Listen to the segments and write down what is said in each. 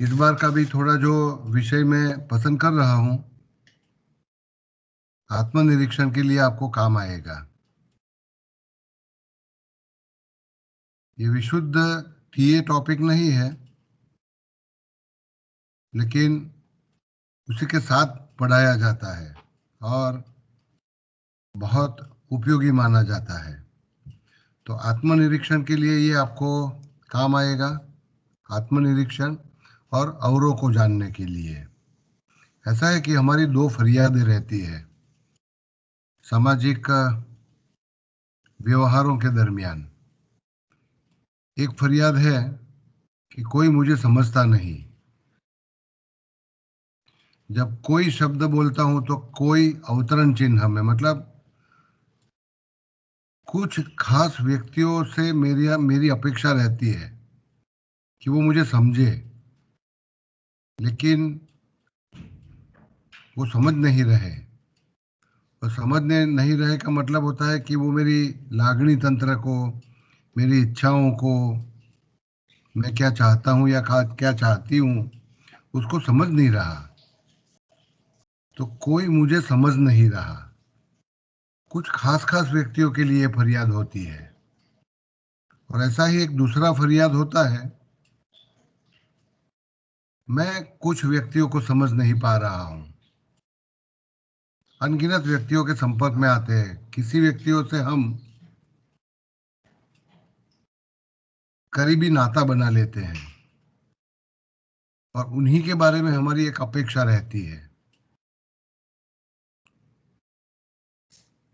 इस बार का भी थोड़ा जो विषय मैं पसंद कर रहा हूँ, आत्मनिरीक्षण के लिए आपको काम आएगा। ये विशुद्ध टीए टॉपिक नहीं है, लेकिन उसी के साथ पढ़ाया जाता है और बहुत उपयोगी माना जाता है। तो आत्मनिरीक्षण के लिए ये आपको काम आएगा, आत्मनिरीक्षण और औरों को जानने के लिए। ऐसा है कि हमारी दो फरियादें रहती है सामाजिक व्यवहारों के दरमियान। एक फरियाद है कि कोई मुझे समझता नहीं। जब कोई शब्द बोलता हूं तो कोई अवतरण चिन्ह में, मतलब कुछ खास व्यक्तियों से मेरी अपेक्षा रहती है कि वो मुझे समझे, लेकिन वो समझ नहीं रहे। और समझने नहीं रहे का मतलब होता है कि वो मेरी लागणी तंत्र को, मेरी इच्छाओं को, मैं क्या चाहता हूँ या क्या चाहती हूँ, उसको समझ नहीं रहा। तो कोई मुझे समझ नहीं रहा। कुछ खास खास व्यक्तियों के लिए फरियाद होती है। और ऐसा ही एक दूसरा फरियाद होता है, मैं कुछ व्यक्तियों को समझ नहीं पा रहा हूँ। अनगिनत व्यक्तियों के संपर्क में आते हैं, किसी व्यक्तियों से हम करीबी नाता बना लेते हैं और उन्हीं के बारे में हमारी एक अपेक्षा रहती है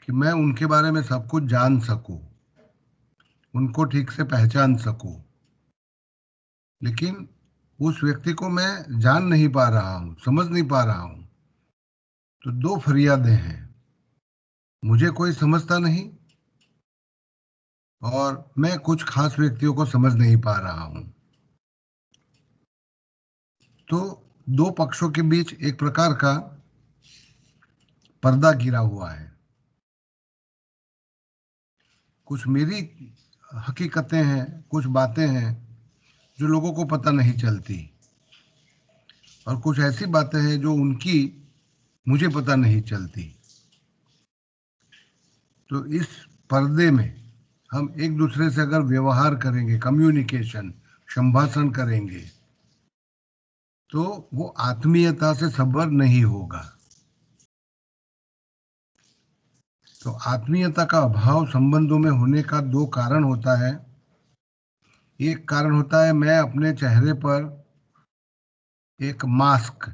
कि मैं उनके बारे में सब कुछ जान सकूं, उनको ठीक से पहचान सकूं। लेकिन उस व्यक्ति को मैं जान नहीं पा रहा हूं, समझ नहीं पा रहा हूं। तो दो फरियादें हैं, मुझे कोई समझता नहीं और मैं कुछ खास व्यक्तियों को समझ नहीं पा रहा हूं। तो दो पक्षों के बीच एक प्रकार का पर्दा गिरा हुआ है। कुछ मेरी हकीकतें हैं, कुछ बातें हैं जो लोगों को पता नहीं चलती, और कुछ ऐसी बातें हैं जो उनकी मुझे पता नहीं चलती। तो इस पर्दे में हम एक दूसरे से अगर व्यवहार करेंगे, कम्युनिकेशन, संभाषण करेंगे, तो वो आत्मीयता से सबर नहीं होगा। तो आत्मीयता का अभाव संबंधों में होने का दो कारण होता है। एक कारण होता है मैं अपने चेहरे पर एक मास्क,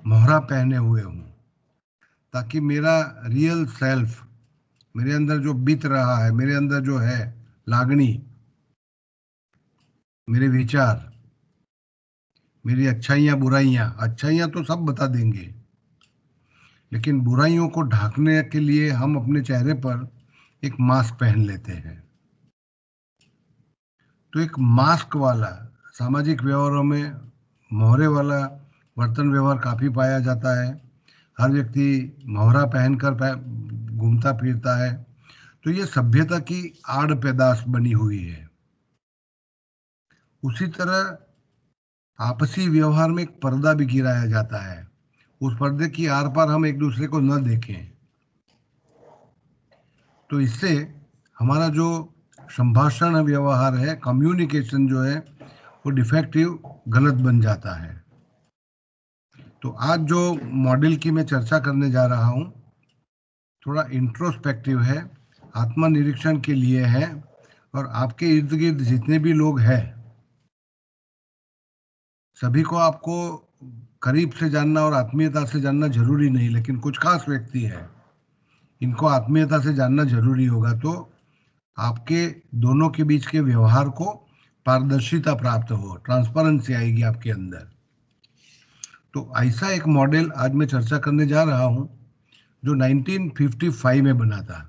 मोहरा पहने हुए हूं, ताकि मेरा रियल सेल्फ, मेरे अंदर जो बीत रहा है, मेरे अंदर जो है लागनी, मेरे विचार, मेरी अच्छाइयाँ बुराइयाँ, अच्छाइयाँ तो सब बता देंगे, लेकिन बुराइयों को ढांकने के लिए हम अपने चेहरे पर एक मास्क पहन लेते हैं। तो एक मास्क वाला सामाजिक व्यवहारों में मोहरे वाला वर्तन व्यवहार काफी पाया जाता है। हर व्यक्ति मोहरा पहनकर घूमता फिरता है। तो ये सभ्यता की आड़ पैदाश बनी हुई है। उसी तरह आपसी व्यवहार में एक पर्दा भी गिराया जाता है। उस पर्दे की आर पार हम एक दूसरे को न देखें। तो इससे हमारा जो संभाषण व्यवहार है, कम्युनिकेशन जो है, वो डिफेक्टिव, गलत बन जाता है। तो आज जो मॉडल की मैं चर्चा करने जा रहा हूँ, थोड़ा इंट्रोस्पेक्टिव है, आत्मनिरीक्षण के लिए है। और आपके इर्द गिर्द जितने भी लोग हैं, सभी को आपको करीब से जानना और आत्मीयता से जानना जरूरी नहीं, लेकिन कुछ खास व्यक्ति हैं, इनको आत्मीयता से जानना जरूरी होगा। तो आपके दोनों के बीच के व्यवहार को पारदर्शिता प्राप्त हो, ट्रांसपेरेंसी आएगी आपके अंदर। तो ऐसा एक मॉडल आज मैं चर्चा करने जा रहा हूं, जो 1955 में बना था।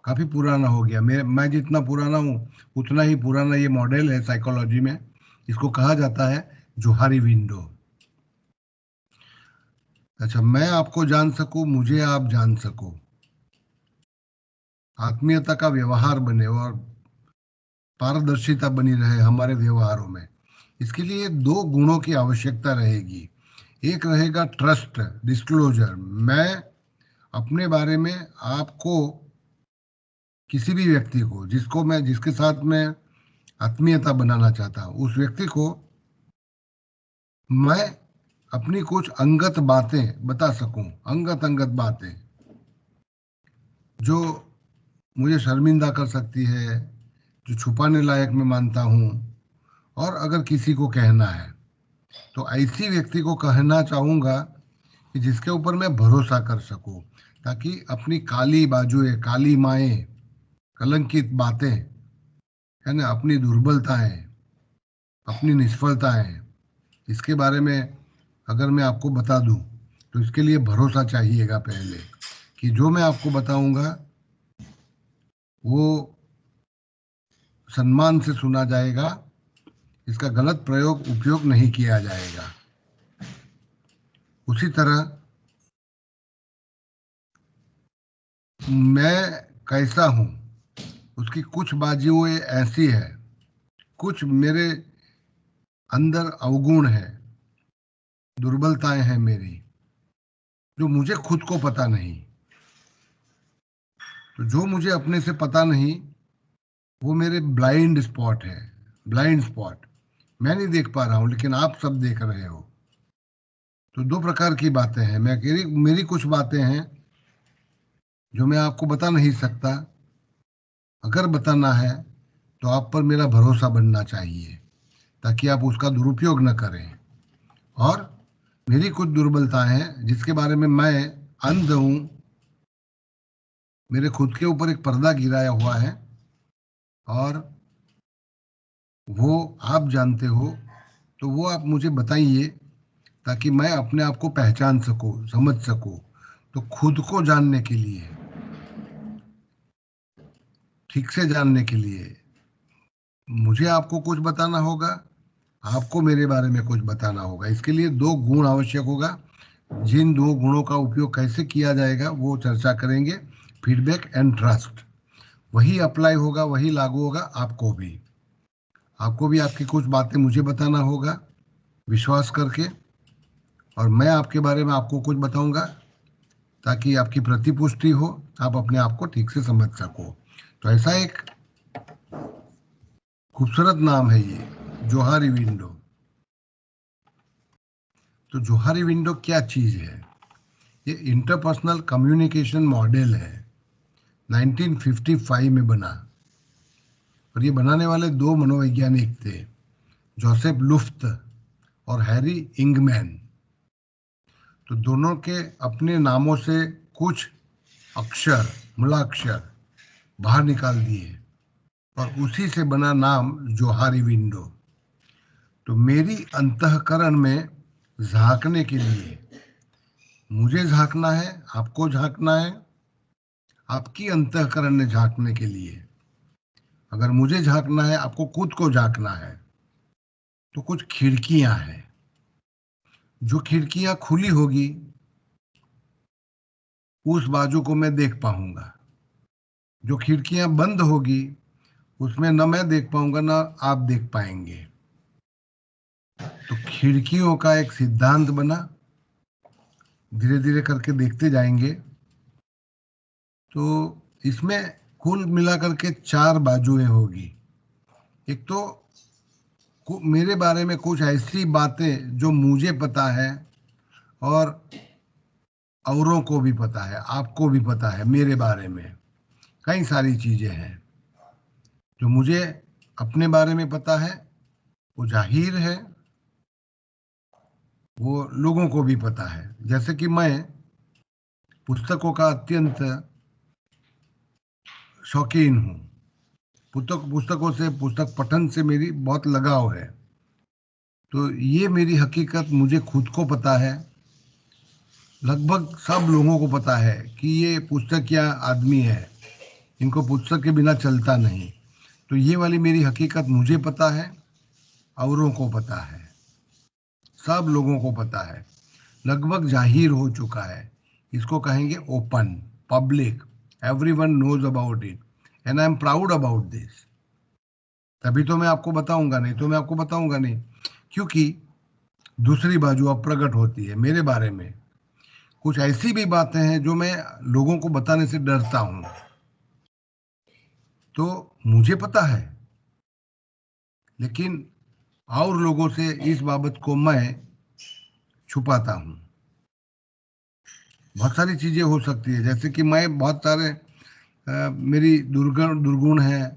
काफी पुराना हो गया। मैं जितना पुराना हूं, उतना ही पुराना ये मॉडल है साइकोलॉजी में। इसको कहा जाता है जोहारी विंडो। अच्छा, मैं आपको जान सकूं, मुझे आप जान सको, आत्मीयता का व्यवहार बने और पारदर्शिता बनी रहे हमारे व्यवहारों में, इसके लिए दो गुणों की आवश्यकता रहेगी। एक रहेगा ट्रस्ट, डिस्क्लोजर। मैं अपने बारे में आपको, किसी भी व्यक्ति को जिसके साथ मैं आत्मीयता बनाना चाहता हूँ, उस व्यक्ति को मैं अपनी कुछ अंगत बातें बता सकूं, अंगत अंगत बातें जो मुझे शर्मिंदा कर सकती है, जो छुपाने लायक मैं मानता हूँ। और अगर किसी को कहना है तो ऐसी व्यक्ति को कहना चाहूँगा कि जिसके ऊपर मैं भरोसा कर सकूं, ताकि अपनी काली बाजुएं, काली माएँ, कलंकित बातें, है ना, अपनी दुर्बलताएं, अपनी निष्फलताएं, इसके बारे में अगर मैं आपको बता दूं तो इसके लिए भरोसा चाहिएगा पहले, कि जो मैं आपको बताऊंगा वो सम्मान से सुना जाएगा, इसका गलत उपयोग नहीं किया जाएगा। उसी तरह मैं कैसा हूं, उसकी कुछ बाजुएं ऐसी है, कुछ मेरे अंदर अवगुण है, दुर्बलताएं हैं मेरी, जो मुझे खुद को पता नहीं। तो जो मुझे अपने से पता नहीं, वो मेरे ब्लाइंड स्पॉट है, ब्लाइंड स्पॉट। मैं नहीं देख पा रहा हूं, लेकिन आप सब देख रहे हो। तो दो प्रकार की बातें हैं। मेरी कुछ बातें हैं जो मैं आपको बता नहीं सकता। अगर बताना है तो आप पर मेरा भरोसा बनना चाहिए, ताकि आप उसका दुरुपयोग न करें। और मेरी कुछ दुर्बलताएं हैं जिसके बारे में मैं अंध हूं, मेरे खुद के ऊपर एक पर्दा गिराया हुआ है, और वो आप जानते हो। तो वो आप मुझे बताइए, ताकि मैं अपने आप को पहचान सकूं, समझ सकूं। तो खुद को जानने के लिए, ठीक से जानने के लिए मुझे आपको कुछ बताना होगा, आपको मेरे बारे में कुछ बताना होगा। इसके लिए दो गुण आवश्यक होगा। जिन दो गुणों का उपयोग कैसे किया जाएगा वो चर्चा करेंगे। फीडबैक एंड ट्रस्ट, वही अप्लाई होगा, वही लागू होगा आपको भी आपकी कुछ बातें मुझे बताना होगा विश्वास करके, और मैं आपके बारे में आपको कुछ बताऊंगा, ताकि आपकी प्रतिपुष्टि हो, आप अपने आप को ठीक से समझ सको। तो ऐसा एक खूबसूरत नाम है ये, जोहारी विंडो। तो जोहारी विंडो क्या चीज है? ये इंटरपर्सनल कम्युनिकेशन मॉडल है, 1955 में बना। और ये बनाने वाले दो मनोवैज्ञानिक थे, जोसेफ लुफ्त और हैरी इंगमैन। तो दोनों के अपने नामों से कुछ अक्षर, मूलाक्षर बाहर निकाल दिए, और उसी से बना नाम जोहारी विंडो। तो मेरी अंतःकरण में झांकने के लिए, मुझे झांकना है, आपको झांकना है, आपकी अंतःकरण में झांकने के लिए, अगर मुझे झांकना है, आपको खुद को झांकना है, तो कुछ खिड़कियां हैं। जो खिड़कियां खुली होगी उस बाजू को मैं देख पाऊंगा, जो खिड़कियां बंद होगी उसमें न मैं देख पाऊंगा ना आप देख पाएंगे। तो खिड़कियों का एक सिद्धांत बना, धीरे धीरे करके देखते जाएंगे। तो इसमें कुल मिलाकर के चार बाजुएं होगी। एक तो मेरे बारे में कुछ ऐसी बातें जो मुझे पता है और औरों को भी पता है, आपको भी पता है। मेरे बारे में कई सारी चीजें हैं जो मुझे अपने बारे में पता है, वो जाहिर है, वो लोगों को भी पता है। जैसे कि मैं पुस्तकों का अत्यंत शौकीन हूँ, पुस्तकों से, पुस्तक पठन से मेरी बहुत लगाव है। तो ये मेरी हकीकत मुझे खुद को पता है, लगभग सब लोगों को पता है कि ये पुस्तक क्या आदमी है, इनको पुस्तक के बिना चलता नहीं। तो ये वाली मेरी हकीकत मुझे पता है, औरों को पता है, सब लोगों को पता है, लगभग जाहिर हो चुका है। इसको कहेंगे open, public, everyone knows about it, and I am proud about this. तभी तो मैं आपको बताऊंगा, नहीं तो मैं आपको बताऊंगा नहीं। क्योंकि दूसरी बाजू अब प्रकट होती है मेरे बारे में। कुछ ऐसी भी बातें हैं जो मैं लोगों को बताने से डरता हूं। तो मुझे पता है, लेकिन और लोगों से इस बाबत को मैं छुपाता हूं। बहुत सारी चीजें हो सकती है, जैसे कि मैं बहुत सारे मेरी दुर्गुण है,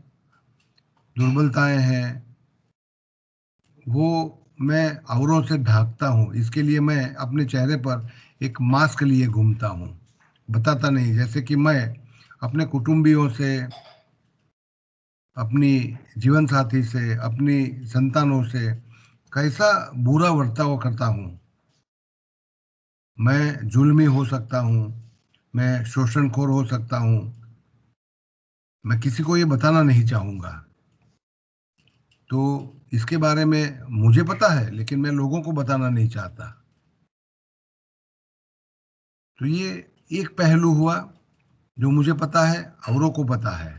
दुर्बलताएं हैं, वो मैं औरों से ढांकता हूँ। इसके लिए मैं अपने चेहरे पर एक मास्क लिए घूमता हूँ, बताता नहीं। जैसे कि मैं अपने कुटुंबियों से, अपनी जीवन साथी से, अपनी संतानों से कैसा बुरा बर्ताव करता हूँ। मैं जुल्मी हो सकता हूँ, मैं शोषणखोर हो सकता हूँ। मैं किसी को ये बताना नहीं चाहूँगा। तो इसके बारे में मुझे पता है, लेकिन मैं लोगों को बताना नहीं चाहता। तो ये एक पहलू हुआ जो मुझे पता है, औरों को पता है।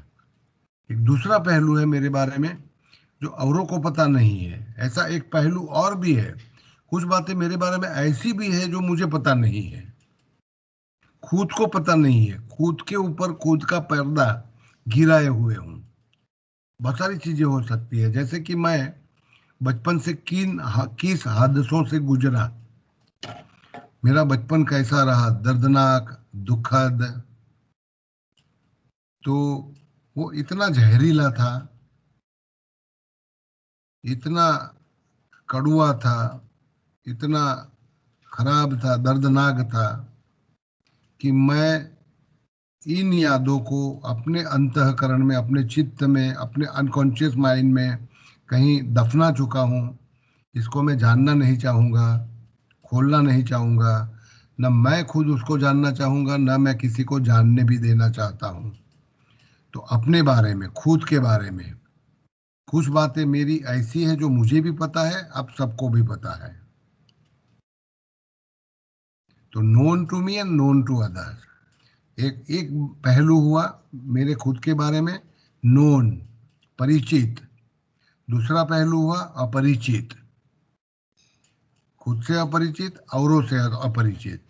एक दूसरा पहलू है मेरे बारे में जो औरों को पता नहीं है। ऐसा एक पहलू और भी है, कुछ बातें मेरे बारे में ऐसी भी है जो मुझे पता नहीं है, खुद को पता नहीं है। खुद के ऊपर खुद का पर्दा गिराए हुए हूँ। बहुत सारी चीजें हो सकती है, जैसे कि मैं बचपन से किस हादसों से गुजरा, मेरा बचपन कैसा रहा, दर्दनाक, दुखद। तो वो इतना जहरीला था, इतना कड़वा था, इतना खराब था, दर्दनाक था कि मैं इन यादों को अपने अंतःकरण में, अपने चित्त में, अपने अनकॉन्शियस माइंड में कहीं दफना चुका हूँ। इसको मैं जानना नहीं चाहूँगा, खोलना नहीं चाहूँगा। न मैं खुद उसको जानना चाहूँगा, न मैं किसी को जानने भी देना चाहता हूँ। तो अपने बारे में, खुद के बारे में कुछ बातें मेरी ऐसी है जो मुझे भी पता है, अब सबको भी पता है। तो known to me and known to others, एक एक पहलू हुआ मेरे खुद के बारे में, नोन, परिचित। दूसरा पहलू हुआ अपरिचित, खुद से अपरिचित, औरों से अपरिचित।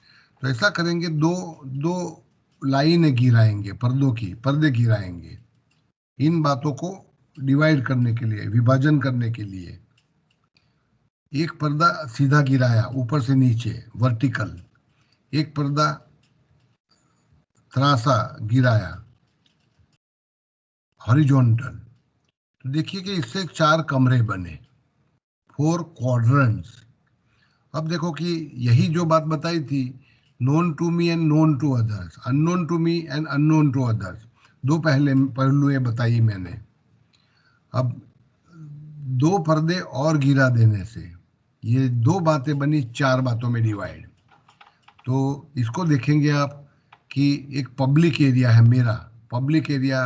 तो ऐसा करेंगे, दो दो लाइनें गिराएंगे, पर्दे गिराएंगे इन बातों को डिवाइड करने के लिए, विभाजन करने के लिए। एक पर्दा सीधा गिराया, ऊपर से नीचे, वर्टिकल। एक पर्दा त्रासा गिराया, हॉरिजॉन्टल। तो देखिए कि इससे 4 कमरे बने, 4 क्वाड्रेंट्स। अब देखो कि यही जो बात बताई थी, known to me and known to others, unknown to me and unknown to others, दो पहले पहलुएं बताई मैंने। अब 2 पर्दे और गिरा देने से ये 2 बातें बनी 4 बातों में डिवाइड। तो इसको देखेंगे आप कि एक पब्लिक एरिया है मेरा, public area,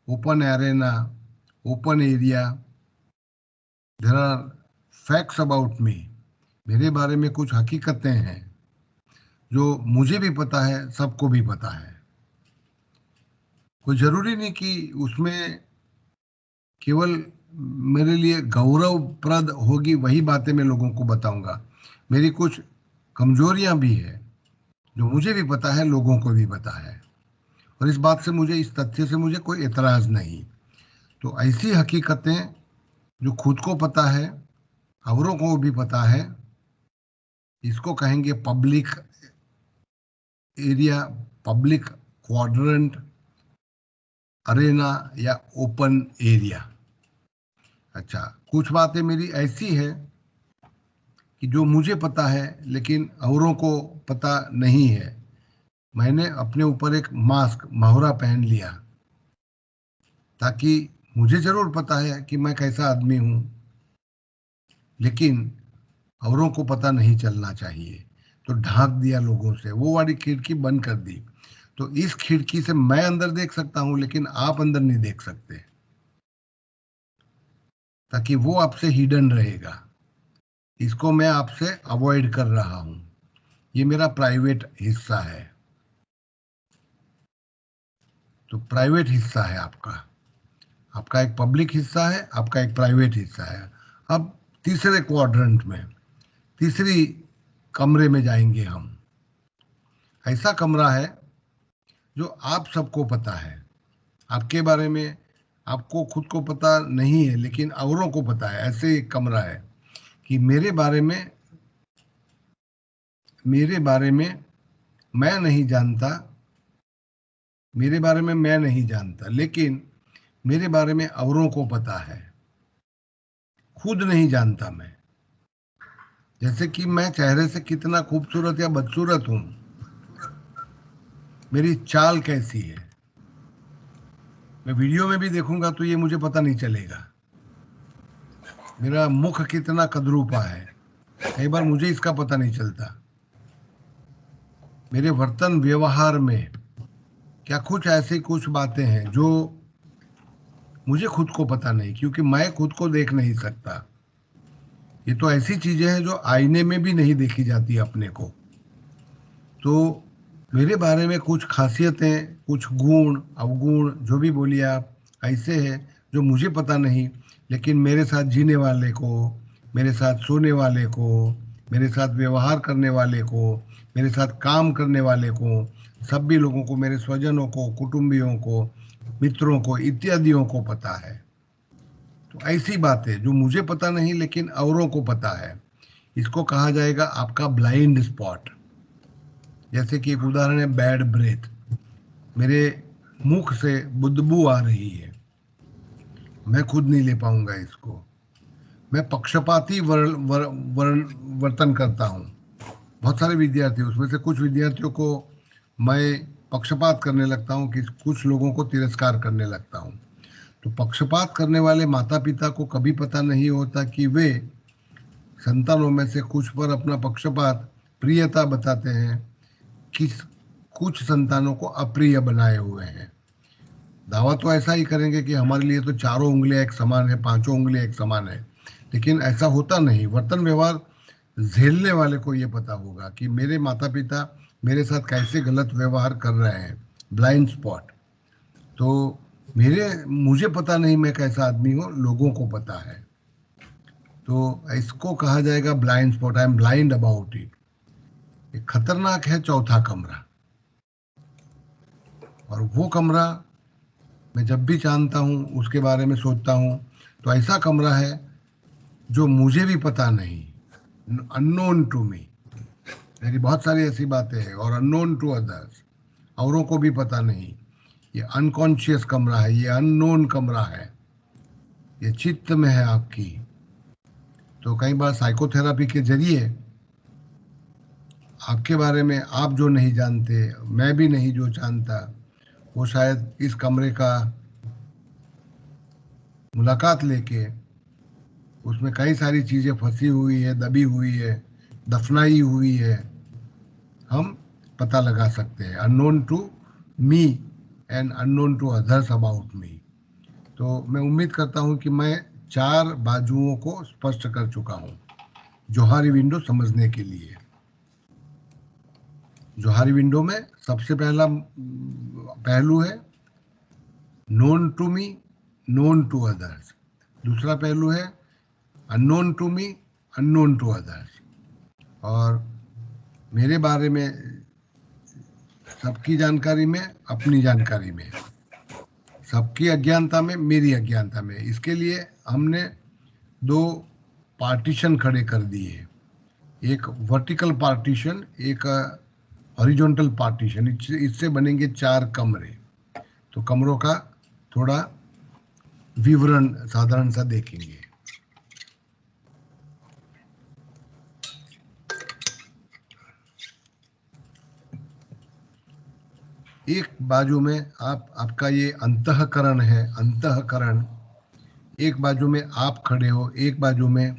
open arena, open area. There are facts about me, मेरे बारे में कुछ हकीकतें हैं जो मुझे भी पता है, सबको भी पता है। कोई जरूरी नहीं कि उसमें केवल मेरे लिए गौरवप्रद होगी वही बातें मैं लोगों को बताऊंगा। मेरी कुछ कमजोरियां भी है जो मुझे भी पता है, लोगों को भी पता है। और इस बात से मुझे, इस तथ्य से मुझे कोई एतराज नहीं। तो ऐसी हकीकतें जो खुद को पता है, औरों को भी पता है, इसको कहेंगे public area, public quadrant, Arena या ओपन एरिया। अच्छा, कुछ बातें मेरी ऐसी है कि जो मुझे पता है लेकिन औरों को पता नहीं है। मैंने अपने ऊपर एक मास्क, मोहरा पहन लिया, ताकि मुझे जरूर पता है कि मैं कैसा आदमी हूं, लेकिन औरों को पता नहीं चलना चाहिए। तो ढांक दिया लोगों से, वो वाली खिड़की बंद कर दी। तो इस खिड़की से मैं अंदर देख सकता हूं, लेकिन आप अंदर नहीं देख सकते, ताकि वो आपसे हिडन रहेगा। इसको मैं आपसे अवॉइड कर रहा हूं। ये मेरा प्राइवेट हिस्सा है। तो प्राइवेट हिस्सा है आपका, आपका एक पब्लिक हिस्सा है, आपका एक प्राइवेट हिस्सा है। अब तीसरे क्वाड्रेंट में, तीसरी कमरे में जाएंगे हम। ऐसा कमरा है जो आप सबको पता है, आपके बारे में आपको खुद को पता नहीं है लेकिन औरों को पता है। ऐसे एक कमरा है कि मेरे बारे में मैं नहीं जानता, मेरे बारे में मैं नहीं जानता लेकिन मेरे बारे में औरों को पता है। खुद नहीं जानता मैं, जैसे कि मैं चेहरे से कितना खूबसूरत या बदसूरत हूं, मेरी चाल कैसी है, मैं वीडियो में भी देखूंगा तो ये मुझे पता नहीं चलेगा। मेरा मुख कितना कदरूपा है, कई बार मुझे इसका पता नहीं चलता। मेरे वर्तन व्यवहार में क्या कुछ ऐसी कुछ बातें हैं जो मुझे खुद को पता नहीं, क्योंकि मैं खुद को देख नहीं सकता। ये तो ऐसी चीजें हैं जो आईने में भी नहीं देखी जाती अपने को। तो मेरे बारे में कुछ खासियतें, कुछ गुण अवगुण जो भी बोलिए आप, ऐसे हैं जो मुझे पता नहीं लेकिन मेरे साथ जीने वाले को, मेरे साथ सोने वाले को, मेरे साथ व्यवहार करने वाले को, मेरे साथ काम करने वाले को, सभी लोगों को, मेरे स्वजनों को, कुटुंबियों को, मित्रों को, इत्यादियों को पता है। तो ऐसी बातें जो मुझे पता नहीं लेकिन औरों को पता है, इसको कहा जाएगा आपका ब्लाइंड स्पॉट। जैसे कि एक उदाहरण है बैड ब्रेथ, मेरे मुख से बदबू आ रही है, मैं खुद नहीं ले पाऊंगा इसको। मैं पक्षपाती वर्तन करता हूँ। बहुत सारे विद्यार्थी, उसमें से कुछ विद्यार्थियों को मैं पक्षपात करने लगता हूँ, कि कुछ लोगों को तिरस्कार करने लगता हूँ। तो पक्षपात करने वाले माता पिता को कभी पता नहीं होता कि वे संतानों में से कुछ पर अपना पक्षपात प्रियता बताते हैं, किस कुछ संतानों को अप्रिय बनाए हुए हैं। दावा तो ऐसा ही करेंगे कि हमारे लिए तो चारों उंगलियां एक समान है, पांचों उंगलियां एक समान है, लेकिन ऐसा होता नहीं। वर्तन व्यवहार झेलने वाले को ये पता होगा कि मेरे माता पिता मेरे साथ कैसे गलत व्यवहार कर रहे हैं। Blind spot. तो मुझे पता नहीं मैं कैसा आदमी हूँ, लोगों को पता है। तो इसको कहा जाएगा blind spot. I am blind about it. एक खतरनाक है चौथा कमरा, और वो कमरा मैं जब भी जानता हूँ उसके बारे में सोचता हूँ तो ऐसा कमरा है जो मुझे भी पता नहीं, अननोन टू मी। मेरी बहुत सारी ऐसी बातें हैं और अननोन टू अदर्स, औरों को भी पता नहीं। ये अनकॉन्शियस कमरा है, ये अननोन कमरा है, ये चित्त में है आपकी। तो कई बार साइकोथेरापी के जरिए आपके बारे में आप जो नहीं जानते, मैं भी नहीं जो जानता, वो शायद इस कमरे का मुलाकात लेके उसमें कई सारी चीज़ें फंसी हुई है, दबी हुई है, दफनाई हुई है, हम पता लगा सकते हैं। Unknown to me and unknown to others about me. तो मैं उम्मीद करता हूं कि मैं 4 बाजुओं को स्पष्ट कर चुका हूं जोहारी विंडो समझने के लिए। जोहारी विंडो में सबसे पहला पहलू है known to me, known to others. दूसरा पहलू है unknown to me, unknown to others. और मेरे बारे में सबकी जानकारी में, अपनी जानकारी में, सबकी अज्ञानता में, मेरी अज्ञानता में। इसके लिए हमने 2 पार्टीशन खड़े कर दिए, एक वर्टिकल पार्टीशन, एक हॉरिजॉन्टल पार्टीशन। इससे बनेंगे 4 कमरे। तो कमरों का थोड़ा विवरण साधारण सा देखेंगे। एक बाजू में आपका ये अंतःकरण है, अंतःकरण। एक बाजू में आप खड़े हो, एक बाजू में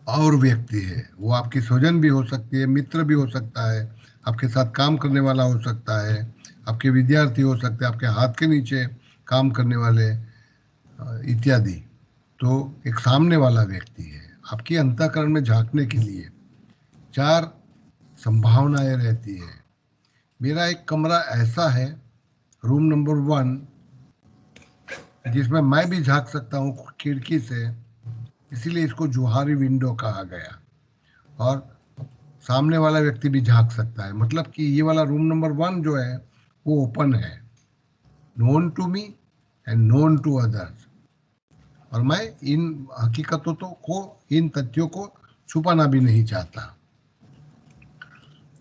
और व्यक्ति है। वो आपकी स्वजन भी हो सकती है, मित्र भी हो सकता है, आपके साथ काम करने वाला हो सकता है, आपके विद्यार्थी हो सकते हैं, आपके हाथ के नीचे काम करने वाले इत्यादि। तो एक सामने वाला व्यक्ति है। आपकी अंतःकरण में झांकने के लिए 4 संभावनाएं रहती है। मेरा एक कमरा ऐसा है, रूम नंबर 1, जिसमें मैं भी झांक सकता हूँ खिड़की से इसीलिए इसको जोहारी विंडो कहा गया। और सामने वाला व्यक्ति भी झांक सकता है, मतलब कि ये वाला रूम नंबर 1 जो है वो ओपन है, known to me and known to others. और मैं इन हकीकतों को, इन तथ्यों को छुपाना भी नहीं चाहता।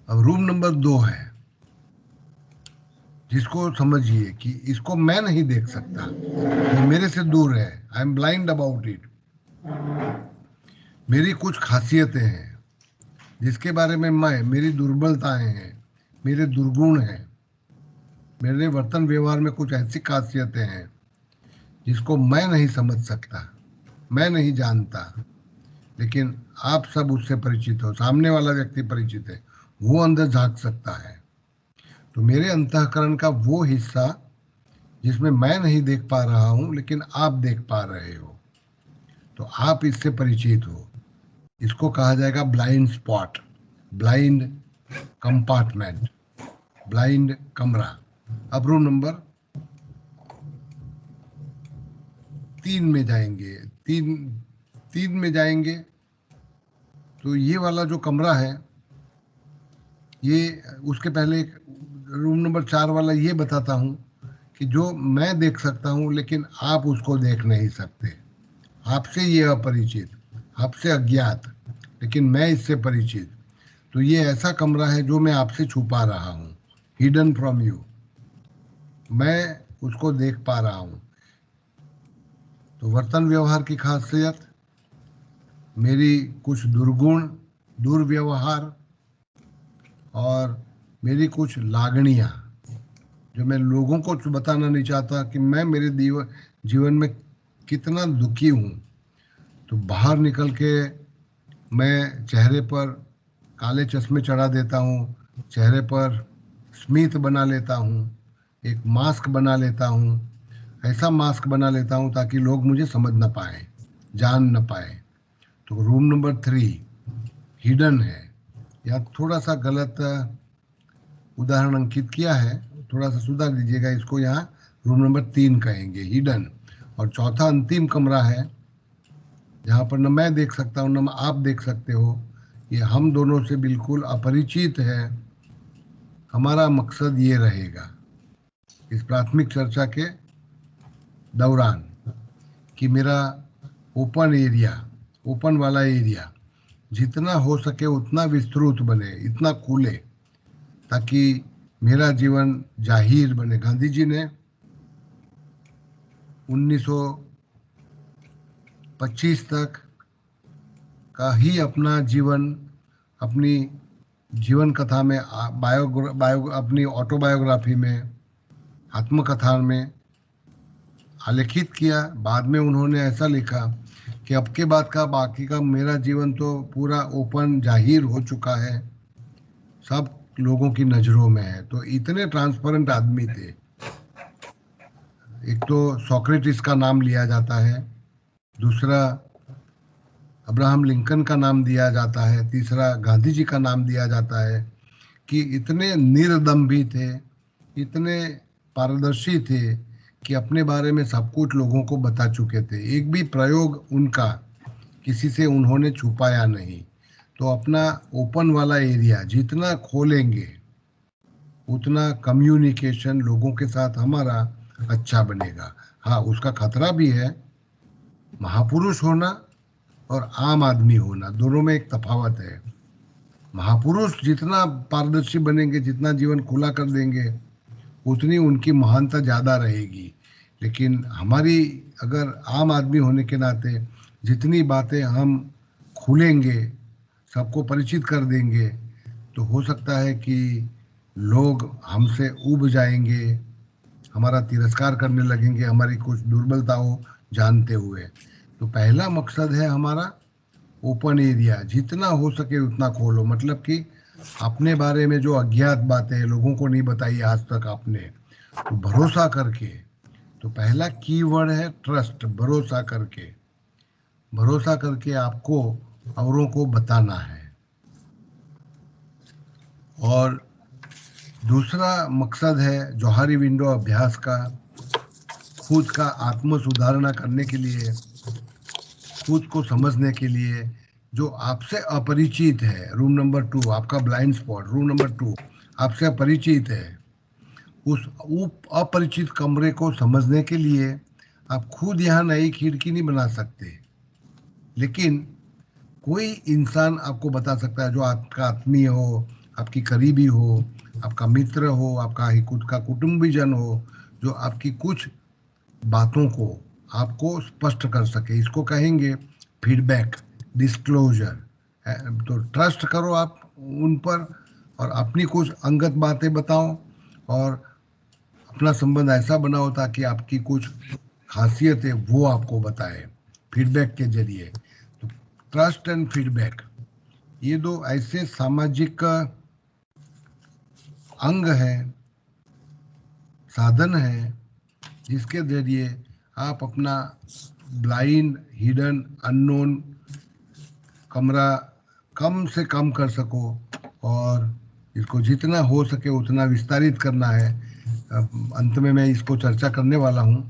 अब रूम नंबर 2 है, जिसको समझिए कि इसको मैं नहीं देख सकता, ये मेरे से दूर है, I am blind about it. मेरी कुछ खासियतें हैं जिसके बारे में मेरी दुर्बलताएं हैं, मेरे दुर्गुण हैं, मेरे वर्तन व्यवहार में कुछ ऐसी खासियतें हैं जिसको मैं नहीं समझ सकता, मैं नहीं जानता, लेकिन आप सब उससे परिचित हो, सामने वाला व्यक्ति परिचित है, वो अंदर झांक सकता है। तो मेरे अंतःकरण का वो हिस्सा जिसमें मैं नहीं देख पा रहा हूं लेकिन आप देख पा रहे हो, तो आप इससे परिचित हो। इसको कहा जाएगा blind spot, blind compartment, blind कमरा। अब रूम नंबर 3 में जाएंगे, तीन में जाएंगे तो ये वाला जो कमरा है, ये उसके पहले एक रूम नंबर 4 वाला ये बताता हूँ कि जो मैं देख सकता हूँ लेकिन आप उसको देख नहीं सकते, आपसे ये अपरिचित, आपसे अज्ञात, लेकिन मैं इससे परिचित। तो ये ऐसा कमरा है जो मैं आपसे छुपा रहा हूँ, हिडन फ्रॉम यू, मैं उसको देख पा रहा हूँ। तो वर्तन व्यवहार की खासियत, मेरी कुछ दुर्गुण, दुर्व्यवहार, और मेरी कुछ लागणियाँ जो मैं लोगों को बताना नहीं चाहता कि मैं मेरे जीवन में कितना दुखी हूँ। तो बाहर निकल के मैं चेहरे पर काले चश्मे चढ़ा देता हूँ, चेहरे पर स्मित बना लेता हूँ, एक मास्क बना लेता हूँ, ऐसा मास्क बना लेता हूँ ताकि लोग मुझे समझ न पाए, जान न पाए। तो रूम नंबर 3 हिडन है, या थोड़ा सा गलत उदाहरण अंकित किया है, थोड़ा सा सुधार दीजिएगा, इसको यहाँ रूम नंबर 3 कहेंगे, हिडन। और चौथा अंतिम कमरा है जहाँ पर न मैं देख सकता हूँ न आप देख सकते हो, ये हम दोनों से बिल्कुल अपरिचित है। हमारा मकसद ये रहेगा इस प्राथमिक चर्चा के दौरान कि मेरा ओपन एरिया, ओपन वाला एरिया जितना हो सके उतना विस्तृत बने, इतना खुले, ताकि मेरा जीवन जाहिर बने। गांधी जी ने 1925 तक का ही अपना जीवन, अपनी जीवन कथा में, अपनी ऑटोबायोग्राफी में, आत्मकथा में आलेखित किया। बाद में उन्होंने ऐसा लिखा कि अब के बाद का बाकी का मेरा जीवन तो पूरा ओपन जाहिर हो चुका है, सब लोगों की नज़रों में है। तो इतने ट्रांसपेरेंट आदमी थे। एक तो सोक्रेटिस का नाम लिया जाता है, दूसरा अब्राहम लिंकन का नाम दिया जाता है, तीसरा गांधी जी का नाम दिया जाता है कि इतने निर्दम्भी थे, इतने पारदर्शी थे कि अपने बारे में सब कुछ लोगों को बता चुके थे। एक भी प्रयोग उनका किसी से उन्होंने छुपाया नहीं। तो अपना ओपन वाला एरिया जितना खोलेंगे उतना कम्युनिकेशन लोगों के साथ हमारा अच्छा बनेगा। हाँ, उसका खतरा भी है। महापुरुष होना और आम आदमी होना, दोनों में एक तफावत है। महापुरुष जितना पारदर्शी बनेंगे, जितना जीवन खुला कर देंगे, उतनी उनकी महानता ज़्यादा रहेगी। लेकिन हमारी अगर आम आदमी होने के नाते जितनी बातें हम खुलेंगे, सबको परिचित कर देंगे, तो हो सकता है कि लोग हमसे ऊब जाएंगे, हमारा तिरस्कार करने लगेंगे, हमारी कुछ दुर्बलताओं जानते हुए। तो पहला मकसद है हमारा ओपन एरिया, जितना हो सके उतना खोलो, मतलब कि अपने बारे में जो अज्ञात बातें लोगों को नहीं बताई आज तक आपने, तो भरोसा करके। तो पहला कीवर्ड है ट्रस्ट, भरोसा करके, भरोसा करके आपको औरों को बताना है। और दूसरा मकसद है जोहारी विंडो अभ्यास का, खुद का आत्म सुधारणा करने के लिए खुद को समझने के लिए, जो आपसे अपरिचित है, रूम नंबर 2 आपका ब्लाइंड स्पॉट, रूम नंबर 2 आपसे अपरिचित है, उस अपरिचित कमरे को समझने के लिए आप खुद यहाँ नई खिड़की नहीं बना सकते, लेकिन कोई इंसान आपको बता सकता है जो आपका आत्मीय हो, आपकी करीबी हो, आपका मित्र हो, आपका ही खुद का कुटुंबीजन हो, जो आपकी कुछ बातों को आपको स्पष्ट कर सके। इसको कहेंगे फीडबैक, डिस्क्लोजर। तो ट्रस्ट करो आप उन पर और अपनी कुछ अंगत बातें बताओ और अपना संबंध ऐसा बनाओ ताकि आपकी कुछ खासियत है वो आपको बताए फीडबैक के जरिए। तो ट्रस्ट एंड फीडबैक, ये दो ऐसे सामाजिक अंग है, साधन है, जिसके जरिए आप अपना ब्लाइंड, हिडन, अननोन कमरा कम से कम कर सको और इसको जितना हो सके उतना विस्तारित करना है। अंत में मैं इसको चर्चा करने वाला हूँ।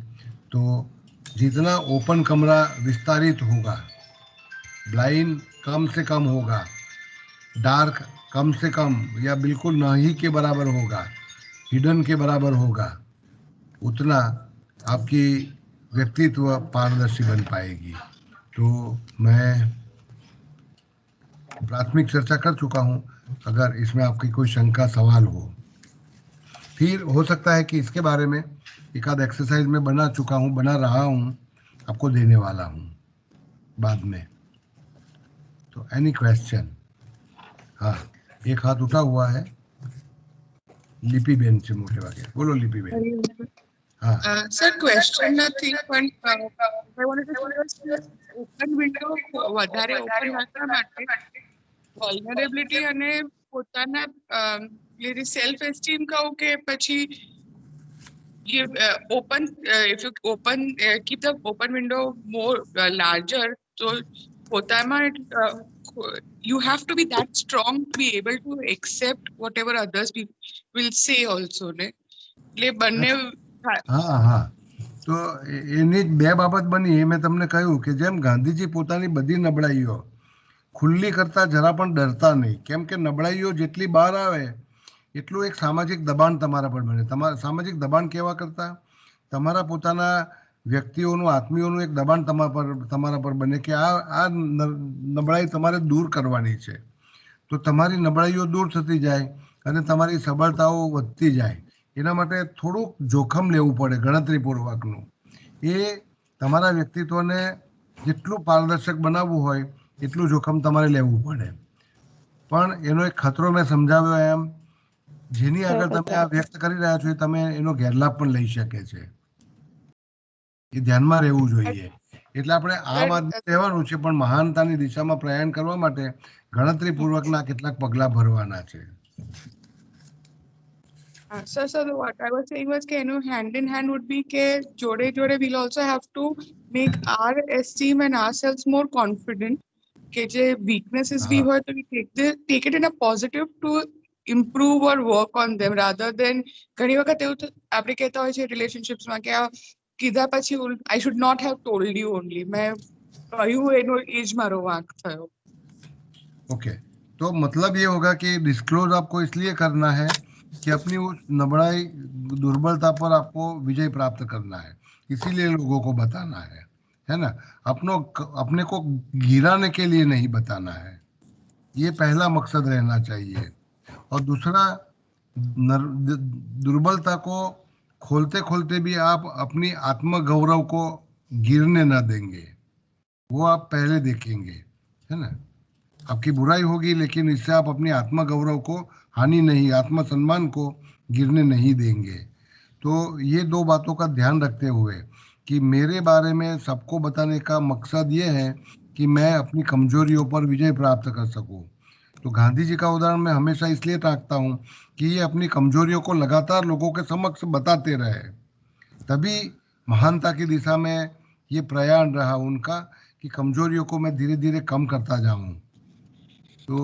तो जितना ओपन कमरा विस्तारित होगा, ब्लाइंड कम से कम होगा, डार्क कम से कम या बिल्कुल ना ही के बराबर होगा, हिडन के बराबर होगा, उतना आपकी व्यक्तित्व पारदर्शी बन पाएगी। तो मैं प्राथमिक चर्चा कर चुका हूँ, अगर इसमें आपकी कोई शंका सवाल हो। फिर हो सकता है कि इसके बारे में एक आध एक्सरसाइज में बना रहा हूँ, आपको देने वाला हूँ बाद में। तो एनी क्वेश्चन? हाँ, एक हाथ उठा हुआ है लिपि बेन से, मोटे भागे बोलो लिपि बेन। हाँ सर, क्वेश्चन નથી પણ I wanted to say open window વધારે ઓપન રાખવા માટે વલ્નરેબિલિટી અને પોતાના સેલ્ફ એસ્ટીમ કહું કે પછી open, if you open keep the open window more larger, so પોતામાં you have to be that strong to be able to accept whatever others will say also ને એટલે બંને હા હા, તો એની જ બે બાબત બની. એ મેં તમને કહ્યું કે જેમ ગાંધીજી પોતાની બધી નબળાઈઓ ખુલ્લી કરતા જરા પણ ડરતા નહીં, કેમ કે નબળાઈઓ જેટલી બહાર આવે એટલું એક સામાજિક દબાણ તમારા પર બને. તમારા સામાજિક દબાણ કેવા કરતા, તમારા પોતાના વ્યક્તિઓનું, આત્મીયોનું એક દબાણ તમારા પર બને કે આ નબળાઈ તમારે દૂર કરવાની છે. તો તમારી નબળાઈઓ દૂર થતી જાય અને તમારી સબળતાઓ વધતી જાય. એના માટે થોડુંક જોખમ લેવું પડે, ગણતરીપૂર્વકનું. એ તમારા વ્યક્તિત્વને જેટલું પારદર્શક બનાવવું હોય એટલું જોખમ તમારે લેવું પડે. પણ એનો એક ખતરો મેં સમજાવ્યો એમ, જેની આગળ તમે આ વ્યક્ત કરી રહ્યા છો એ તમે એનો ગેરલાભ પણ લઈ શકે છે. એ ધ્યાનમાં રહેવું જોઈએ. એટલે આપણે આમ આદમી રહેવાનું છે, પણ મહાનતાની દિશામાં પ્રયાણ કરવા માટે ગણતરીપૂર્વકના કેટલાક પગલા ભરવાના છે. So what I was saying was that hand in hand would be that jode we'll also have to make our esteem and ourselves more confident. That the weaknesses we have, we take it in a positive to improve or work on them, rather than ઘણી વખત એવું આપણે કહેતા હોય છે રિલેશનશિપ્સમાં કે કીધા પછી I should not have told you only. मैं કહ્યું એનો એ જ મારો વાંક થયો. ओके, तो मतलब ये होगा कि डिस्क्लोज आपको इसलिए करना है कि अपनी उस नबड़ाई, दुर्बलता पर आपको विजय प्राप्त करना है, इसीलिए लोगों को बताना है ना। अपने को गिराने के लिए नहीं बताना है, ये पहला मकसद रहना चाहिए। और दूसरा, दुर्बलता को खोलते खोलते भी आप अपनी आत्मगौरव को गिरने ना देंगे, वो आप पहले देखेंगे, है ना। आपकी बुराई होगी लेकिन इससे आप अपनी आत्मगौरव को हानि नहीं, आत्मसम्मान को गिरने नहीं देंगे। तो ये दो बातों का ध्यान रखते हुए कि मेरे बारे में सबको बताने का मकसद ये है कि मैं अपनी कमजोरियों पर विजय प्राप्त कर सकूं। तो गांधी जी का उदाहरण मैं हमेशा इसलिए टाकता हूं कि ये अपनी कमजोरियों को लगातार लोगों के समक्ष बताते रहे, तभी महानता की दिशा में ये प्रयाण रहा उनका कि कमजोरियों को मैं धीरे धीरे कम करता जाऊं। तो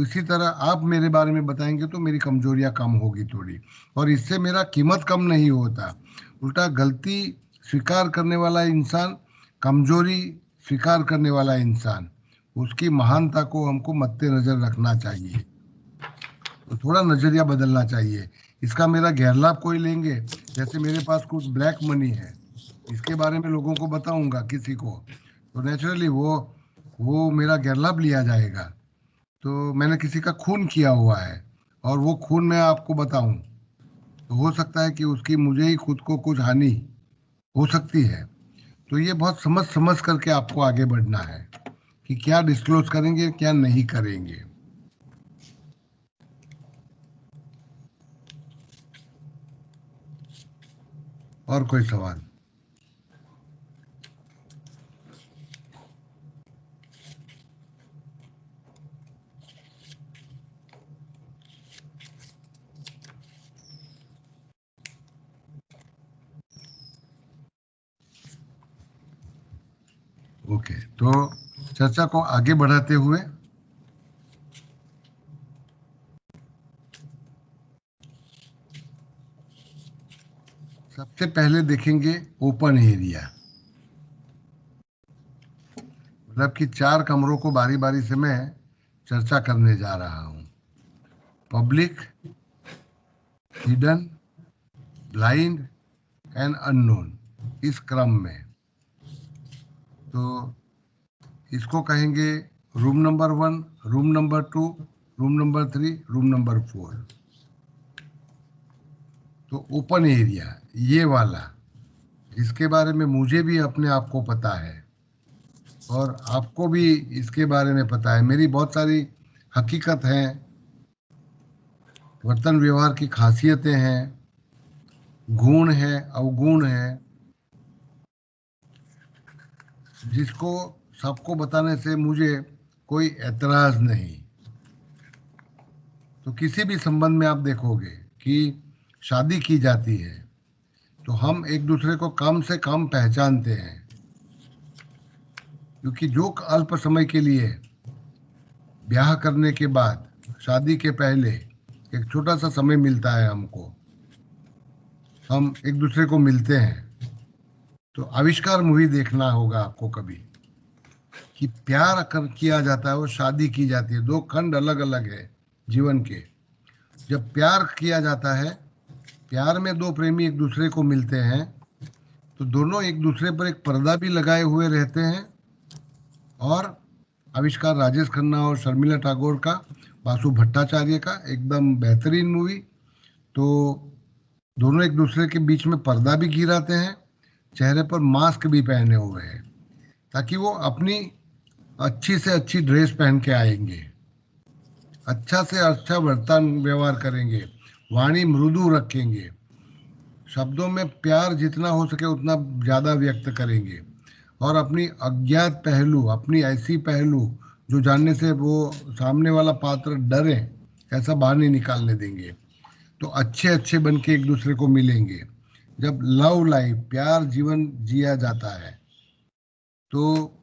इसी तरह आप मेरे बारे में बताएंगे तो मेरी कमजोरियां कम होगी थोड़ी, और इससे मेरा कीमत कम नहीं होता। उल्टा गलती स्वीकार करने वाला इंसान कमजोरी स्वीकार करने वाला इंसान, उसकी महानता को हमको मद्देनजर रखना चाहिए। तो थोड़ा नजरिया बदलना चाहिए। इसका मेरा गैर लाभ कोई लेंगे, जैसे मेरे पास कुछ ब्लैक मनी है, इसके बारे में लोगों को बताऊंगा किसी को, तो नेचुरली वो मेरा गैर लाभ लिया जाएगा। तो मैंने किसी का खून किया हुआ है और वो खून मैं आपको बताऊं, तो हो सकता है कि उसकी मुझे ही खुद को कुछ हानि हो सकती है। तो ये बहुत समझ समझ करके आपको आगे बढ़ना है कि क्या डिस्क्लोज करेंगे, क्या नहीं करेंगे। और कोई सवाल? ओके, तो चर्चा को आगे बढ़ाते हुए सबसे पहले देखेंगे ओपन एरिया। मतलब कि 4 कमरों को बारी बारी से मैं चर्चा करने जा रहा हूं। Public, hidden, blind and unknown, इस क्रम में। तो इसको कहेंगे room number 1, room number 2, room number 3, room number 4। तो ओपन एरिया ये वाला, जिसके बारे में मुझे भी अपने आप को पता है और आपको भी इसके बारे में पता है। मेरी बहुत सारी हकीकत हैं, वर्तन व्यवहार की खासियतें हैं, गुण हैं, अवगुण हैं, जिसको सबको बताने से मुझे कोई एतराज नहीं। तो किसी भी संबंध में आप देखोगे कि शादी की जाती है तो हम एक दूसरे को कम से कम पहचानते हैं, क्योंकि जो अल्प समय के लिए ब्याह करने के बाद, शादी के पहले एक छोटा सा समय मिलता है हमको, हम एक दूसरे को मिलते हैं। तो आविष्कार मूवी देखना होगा आपको कभी, कि प्यार कर किया जाता है, वो शादी की जाती है। 2 खंड अलग अलग है जीवन के। जब प्यार किया जाता है, प्यार में 2 प्रेमी एक दूसरे को मिलते हैं, तो दोनों एक दूसरे पर एक पर्दा भी लगाए हुए रहते हैं। और आविष्कार राजेश खन्ना और शर्मिला टैगोर का, बासु भट्टाचार्य का, एकदम बेहतरीन मूवी। तो दोनों एक दूसरे के बीच में पर्दा भी गिराते हैं, चेहरे पर मास्क भी पहने हुए हैं, ताकि वो अपनी अच्छी से अच्छी ड्रेस पहन के आएंगे, अच्छा से अच्छा वर्तन व्यवहार करेंगे, वाणी मृदु रखेंगे, शब्दों में प्यार जितना हो सके उतना ज़्यादा व्यक्त करेंगे, और अपनी अज्ञात पहलू, अपनी ऐसी पहलू जो जानने से वो सामने वाला पात्र डरे, ऐसा बाहर नहीं निकालने देंगे। तो अच्छे अच्छे बन के एक दूसरे को मिलेंगे। जब लव लाइफ, प्यार जीवन जिया जाता है, तो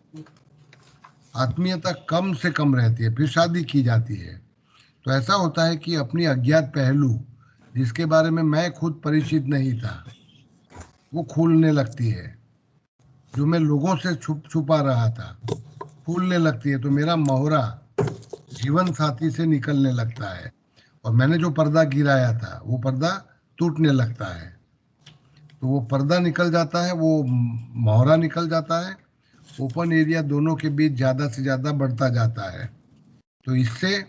आत्मीयता कम से कम रहती है, फिर शादी की जाती है। तो ऐसा होता है कि अपनी अज्ञात पहलू, जिसके बारे में मैं खुद परिचित नहीं था, वो खुलने लगती है। जो मैं लोगों से छुपा रहा था, फूलने लगती है। तो मेरा मोहरा जीवन साथी से निकलने लगता है, और मैंने जो पर्दा गिराया था वो पर्दा टूटने लगता है। तो वो पर्दा निकल जाता है, वो मोहरा निकल जाता है, ओपन एरिया दोनों के बीच ज़्यादा से ज़्यादा बढ़ता जाता है। तो इससे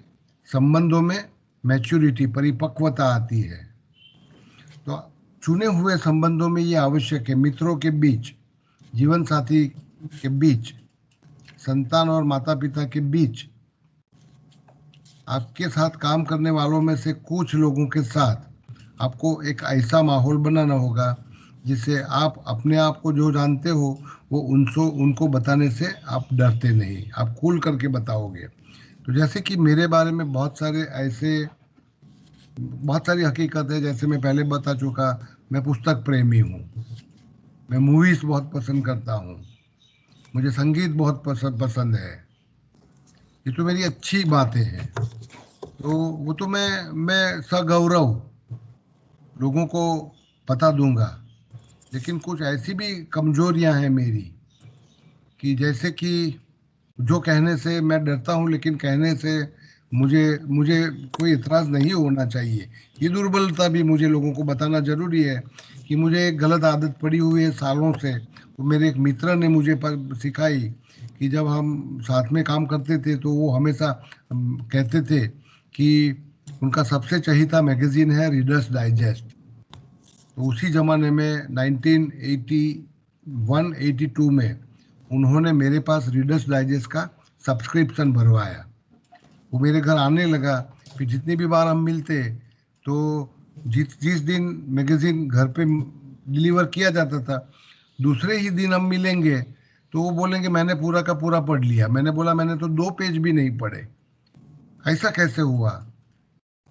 संबंधों में मैच्योरिटी, परिपक्वता आती है। तो चुने हुए संबंधों में ये आवश्यक है, मित्रों के बीच, जीवन साथी के बीच, संतान और माता पिता के बीच, आपके साथ काम करने वालों में से कुछ लोगों के साथ आपको एक ऐसा माहौल बनाना होगा जिससे आप अपने आप को जो जानते हो वो उनको बताने से आप डरते नहीं, आप खुल करके बताओगे। तो जैसे कि मेरे बारे में बहुत सारी हकीकत है। जैसे मैं पहले बता चुका, मैं पुस्तक प्रेमी हूँ, मैं मूवीज बहुत पसंद करता हूँ, मुझे संगीत बहुत पसंद है। ये तो मेरी अच्छी बातें हैं। तो वो तो मैं सगौरव लोगों को बता दूंगा। लेकिन कुछ ऐसी भी कमजोरियां हैं मेरी, कि जैसे कि जो कहने से मैं डरता हूँ, लेकिन कहने से मुझे मुझे कोई इतराज नहीं होना चाहिए। ये दुर्बलता भी मुझे लोगों को बताना जरूरी है कि मुझे एक गलत आदत पड़ी हुई है सालों से। वो मेरे एक मित्र ने मुझे सिखाई कि जब हम साथ में काम करते थे तो वो हमेशा कहते थे कि उनका सबसे चहीता मैगजीन है रीडर्स डाइजेस्ट। तो उसी जमाने में 1981-82 में उन्होंने मेरे पास रीडर्स डाइजेस्ट का सब्सक्रिप्शन भरवाया। वो मेरे घर आने लगा। फिर जितनी भी बार हम मिलते तो जिस जिस दिन मैगजीन घर पे डिलीवर किया जाता था, दूसरे ही दिन हम मिलेंगे तो वो बोलेंगे मैंने पूरा का पूरा पढ़ लिया। मैंने बोला मैंने तो 2 पेज भी नहीं पढ़े। ऐसा कैसे हुआ?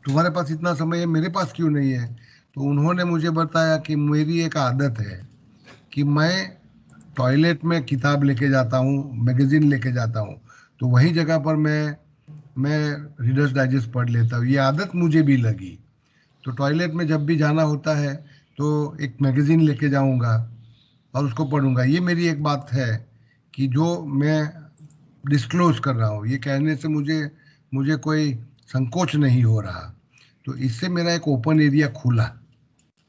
तुम्हारे पास इतना समय है, मेरे पास क्यों नहीं है? तो उन्होंने मुझे बताया कि मेरी एक आदत है कि मैं टॉयलेट में किताब लेके जाता हूँ, मैगजीन लेके जाता हूँ, तो वही जगह पर मैं रीडर्स डाइजेस्ट पढ़ लेता हूँ। ये आदत मुझे भी लगी। तो टॉयलेट में जब भी जाना होता है तो एक मैगजीन लेके जाऊंगा और उसको पढ़ूंगा। ये मेरी एक बात है कि जो मैं डिस्क्लोज कर रहा हूँ, ये कहने से मुझे मुझे कोई संकोच नहीं हो रहा। तो इससे मेरा एक ओपन एरिया खुला,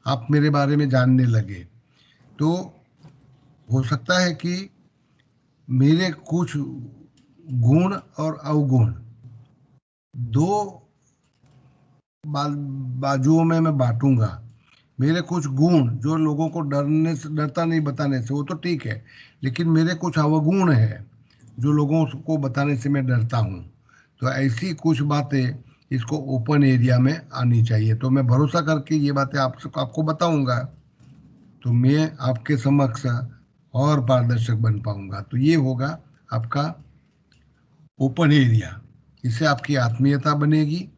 आप मेरे बारे में जानने लगे। तो हो सकता है कि मेरे कुछ गुण और अवगुण दो बाजुओं में मैं बांटूंगा। मेरे कुछ गुण जो लोगों को डरने से डरता नहीं बताने से, वो तो ठीक है, लेकिन मेरे कुछ अवगुण है जो लोगों को बताने से मैं डरता हूँ। तो ऐसी कुछ बातें इसको ओपन एरिया में आनी चाहिए। तो मैं भरोसा करके ये बातें आपको बताऊंगा तो मैं आपके समक्ष और पारदर्शक बन पाऊंगा। तो ये होगा आपका ओपन एरिया। इससे आपकी आत्मीयता बनेगी,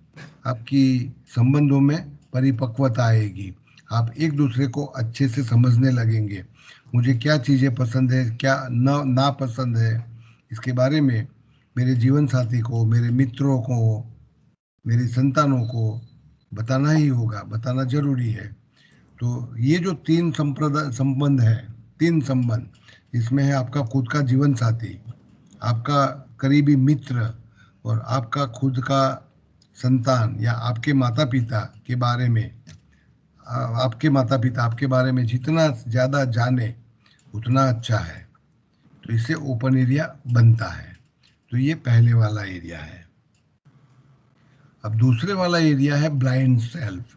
आपकी संबंधों में परिपक्वता आएगी, आप एक दूसरे को अच्छे से समझने लगेंगे। मुझे क्या चीज़ें पसंद है, क्या ना पसंद है, इसके बारे में मेरे जीवन साथी को, मेरे मित्रों को, मेरी संतानों को बताना ही होगा, बताना जरूरी है। तो ये जो तीन संप्रदाय संबंध है, तीन संबंध, इसमें है आपका खुद का जीवन साथी, आपका करीबी मित्र और आपका खुद का संतान या आपके माता पिता के बारे में। आपके माता पिता आपके बारे में जितना ज़्यादा जाने उतना अच्छा है। तो इससे ओपन एरिया बनता है। तो ये पहले वाला एरिया है। अब दूसरे वाला एरिया है ब्लाइंड सेल्फ।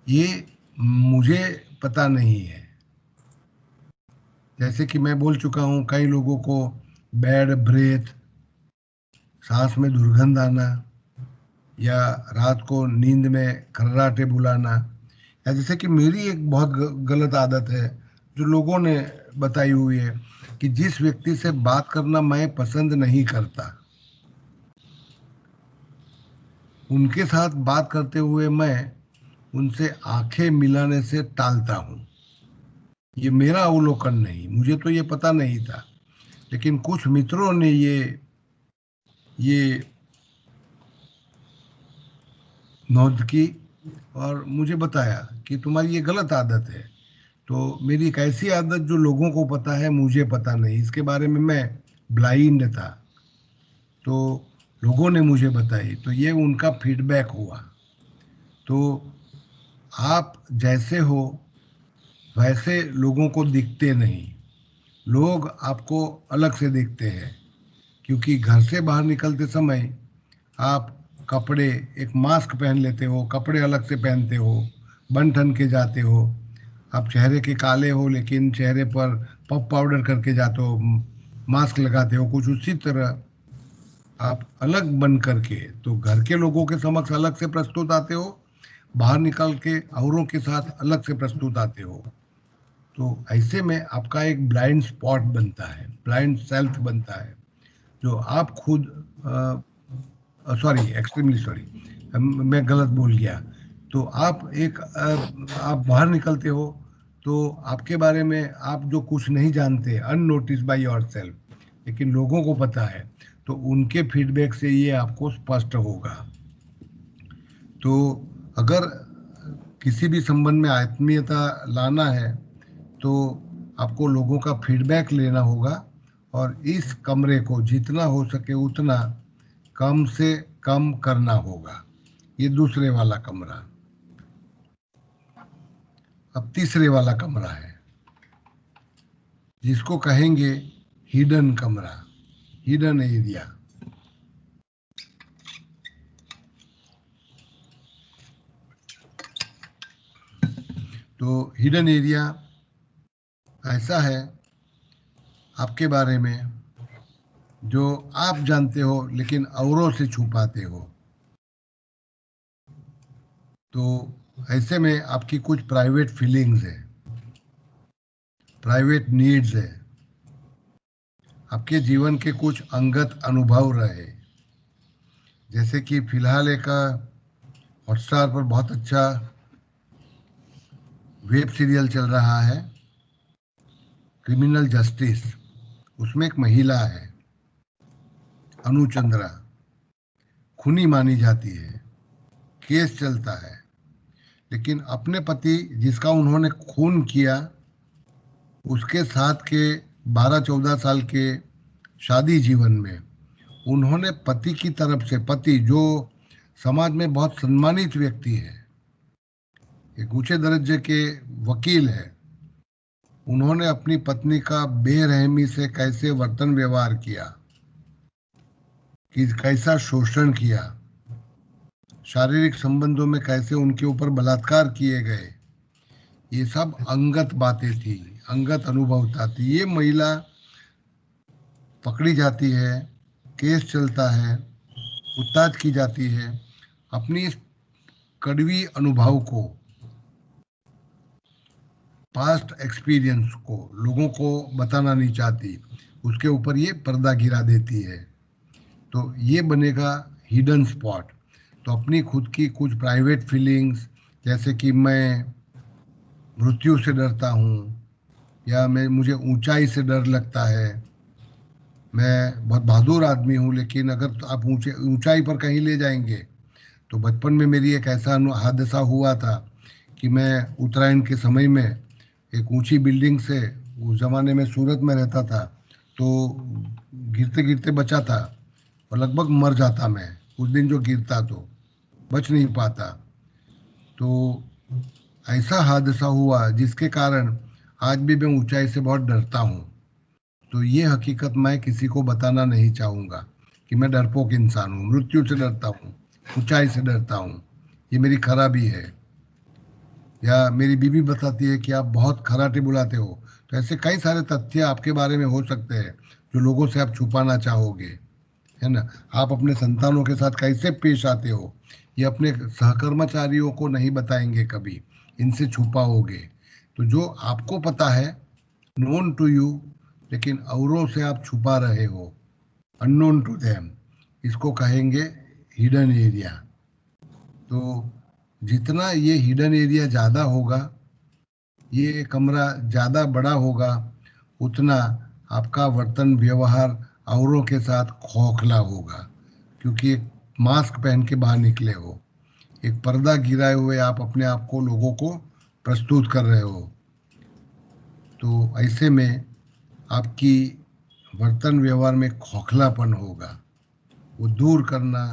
ये मुझे पता नहीं है। जैसे कि मैं बोल चुका हूँ, कई लोगों को बैड ब्रेथ, सांस में दुर्गंध आना, या रात को नींद में खर्राटे बुलाना, या जैसे कि मेरी एक बहुत गलत आदत है जो लोगों ने बताई हुई है कि जिस व्यक्ति से बात करना मैं पसंद नहीं करता, उनके साथ बात करते हुए मैं उनसे आंखें मिलाने से टालता हूँ। ये मेरा अवलोकन नहीं, मुझे तो ये पता नहीं था, लेकिन कुछ मित्रों ने ये नोट की और मुझे बताया कि तुम्हारी ये गलत आदत है। तो मेरी एक ऐसी आदत जो लोगों को पता है, मुझे पता नहीं, इसके बारे में मैं ब्लाइंड था। तो लोगों ने मुझे बताई, तो ये उनका फीडबैक हुआ। तो आप जैसे हो वैसे लोगों को दिखते नहीं, लोग आपको अलग से देखते हैं। क्योंकि घर से बाहर निकलते समय आप कपड़े, एक मास्क पहन लेते हो, कपड़े अलग से पहनते हो, बन ठन के जाते हो। आप चेहरे के काले हो लेकिन चेहरे पर पफ पाउडर करके जाते हो, मास्क लगाते हो, कुछ उसी तरह आप अलग बन करके तो घर के लोगों के समक्ष अलग से प्रस्तुत आते हो, बाहर निकल के औरों के साथ अलग से प्रस्तुत आते हो। तो ऐसे में आपका एक ब्लाइंड स्पॉट बनता है, ब्लाइंड सेल्फ बनता है, जो आप खुद सॉरी, एक्सट्रीमली सॉरी, मैं गलत बोल गया। तो आप बाहर निकलते हो तो आपके बारे में आप जो कुछ नहीं जानते, अननोटिस बाय योरसेल्फ, लेकिन लोगों को पता है, तो उनके फीडबैक से ये आपको स्पष्ट होगा। तो अगर किसी भी संबंध में आत्मीयता लाना है तो आपको लोगों का फीडबैक लेना होगा और इस कमरे को जितना हो सके उतना कम से कम करना होगा। ये दूसरे वाला कमरा। अब तीसरे वाला कमरा है जिसको कहेंगे हिडन कमरा, हिडन एरिया। तो हिडन एरिया ऐसा है आपके बारे में जो आप जानते हो लेकिन औरों से छुपाते हो। तो ऐसे में आपकी कुछ प्राइवेट फीलिंग्स है, प्राइवेट नीड्स है, आपके जीवन के कुछ अंगत अनुभव रहे। जैसे कि फिलहाल एक हॉटस्टार पर बहुत अच्छा वेब सीरियल चल रहा है, क्रिमिनल जस्टिस। उसमें एक महिला है, अनु चंद्रा, खूनी मानी जाती है, केस चलता है, लेकिन अपने पति जिसका उन्होंने खून किया उसके साथ के 12-14 साल के शादी जीवन में उन्होंने पति की तरफ से, पति जो समाज में बहुत सम्मानित व्यक्ति है, एक ऊंचे दर्जे के वकील है, उन्होंने अपनी पत्नी का बेरहमी से कैसे वर्तन व्यवहार किया, कि कैसा शोषण किया, शारीरिक संबंधों में कैसे उनके ऊपर बलात्कार किए गए, ये सब अंगत बातें थी, अंगत अनुभव था। ये महिला पकड़ी जाती है, केस चलता है, पूछताछ की जाती है, अपनी इस कड़वी अनुभव को, पास्ट एक्सपीरियंस को लोगों को बताना नहीं चाहती, उसके ऊपर ये पर्दा गिरा देती है। तो ये बनेगा हिडन स्पॉट। तो अपनी खुद की कुछ प्राइवेट फीलिंग्स, जैसे कि मैं मृत्यु से डरता हूँ, या मुझे ऊंचाई से डर लगता है, मैं बहुत बहादुर आदमी हूँ, लेकिन अगर आप ऊंचाई पर कहीं ले जाएंगे तो बचपन में मेरी एक ऐसा हादसा हुआ था कि मैं उत्तरायण के समय में एक ऊंची बिल्डिंग से, उस ज़माने में सूरत में रहता था, तो गिरते गिरते बचा था और लगभग मर जाता मैं उस दिन जो गिरता, तो बच नहीं पाता। तो ऐसा हादसा हुआ जिसके कारण आज भी मैं ऊंचाई से बहुत डरता हूँ। तो ये हकीकत मैं किसी को बताना नहीं चाहूँगा कि मैं डरपोक इंसान हूँ, मृत्यु से डरता हूँ, ऊंचाई से डरता हूँ, ये मेरी खराबी है। या मेरी बीवी बताती है कि आप बहुत खराटे बुलाते हो। तो ऐसे कई सारे तथ्य आपके बारे में हो सकते हैं जो लोगों से आप छुपाना चाहोगे, है ना। आप अपने संतानों के साथ कैसे पेश आते हो ये अपने सहकर्मचारियों को नहीं बताएंगे कभी, इनसे छुपाओगे। तो जो आपको पता है, नोन टू यू, लेकिन औरों से आप छुपा रहे हो, अननोन टू देम, इसको कहेंगे हिडन एरिया। तो जितना ये हिडन एरिया ज़्यादा होगा, ये कमरा ज़्यादा बड़ा होगा, उतना आपका वर्तन व्यवहार औरों के साथ खोखला होगा, क्योंकि एक मास्क पहन के बाहर निकले हो, एक पर्दा गिराए हुए आप अपने आप को लोगों को प्रस्तुत कर रहे हो। तो ऐसे में आपकी वर्तन व्यवहार में खोखलापन होगा, वो दूर करना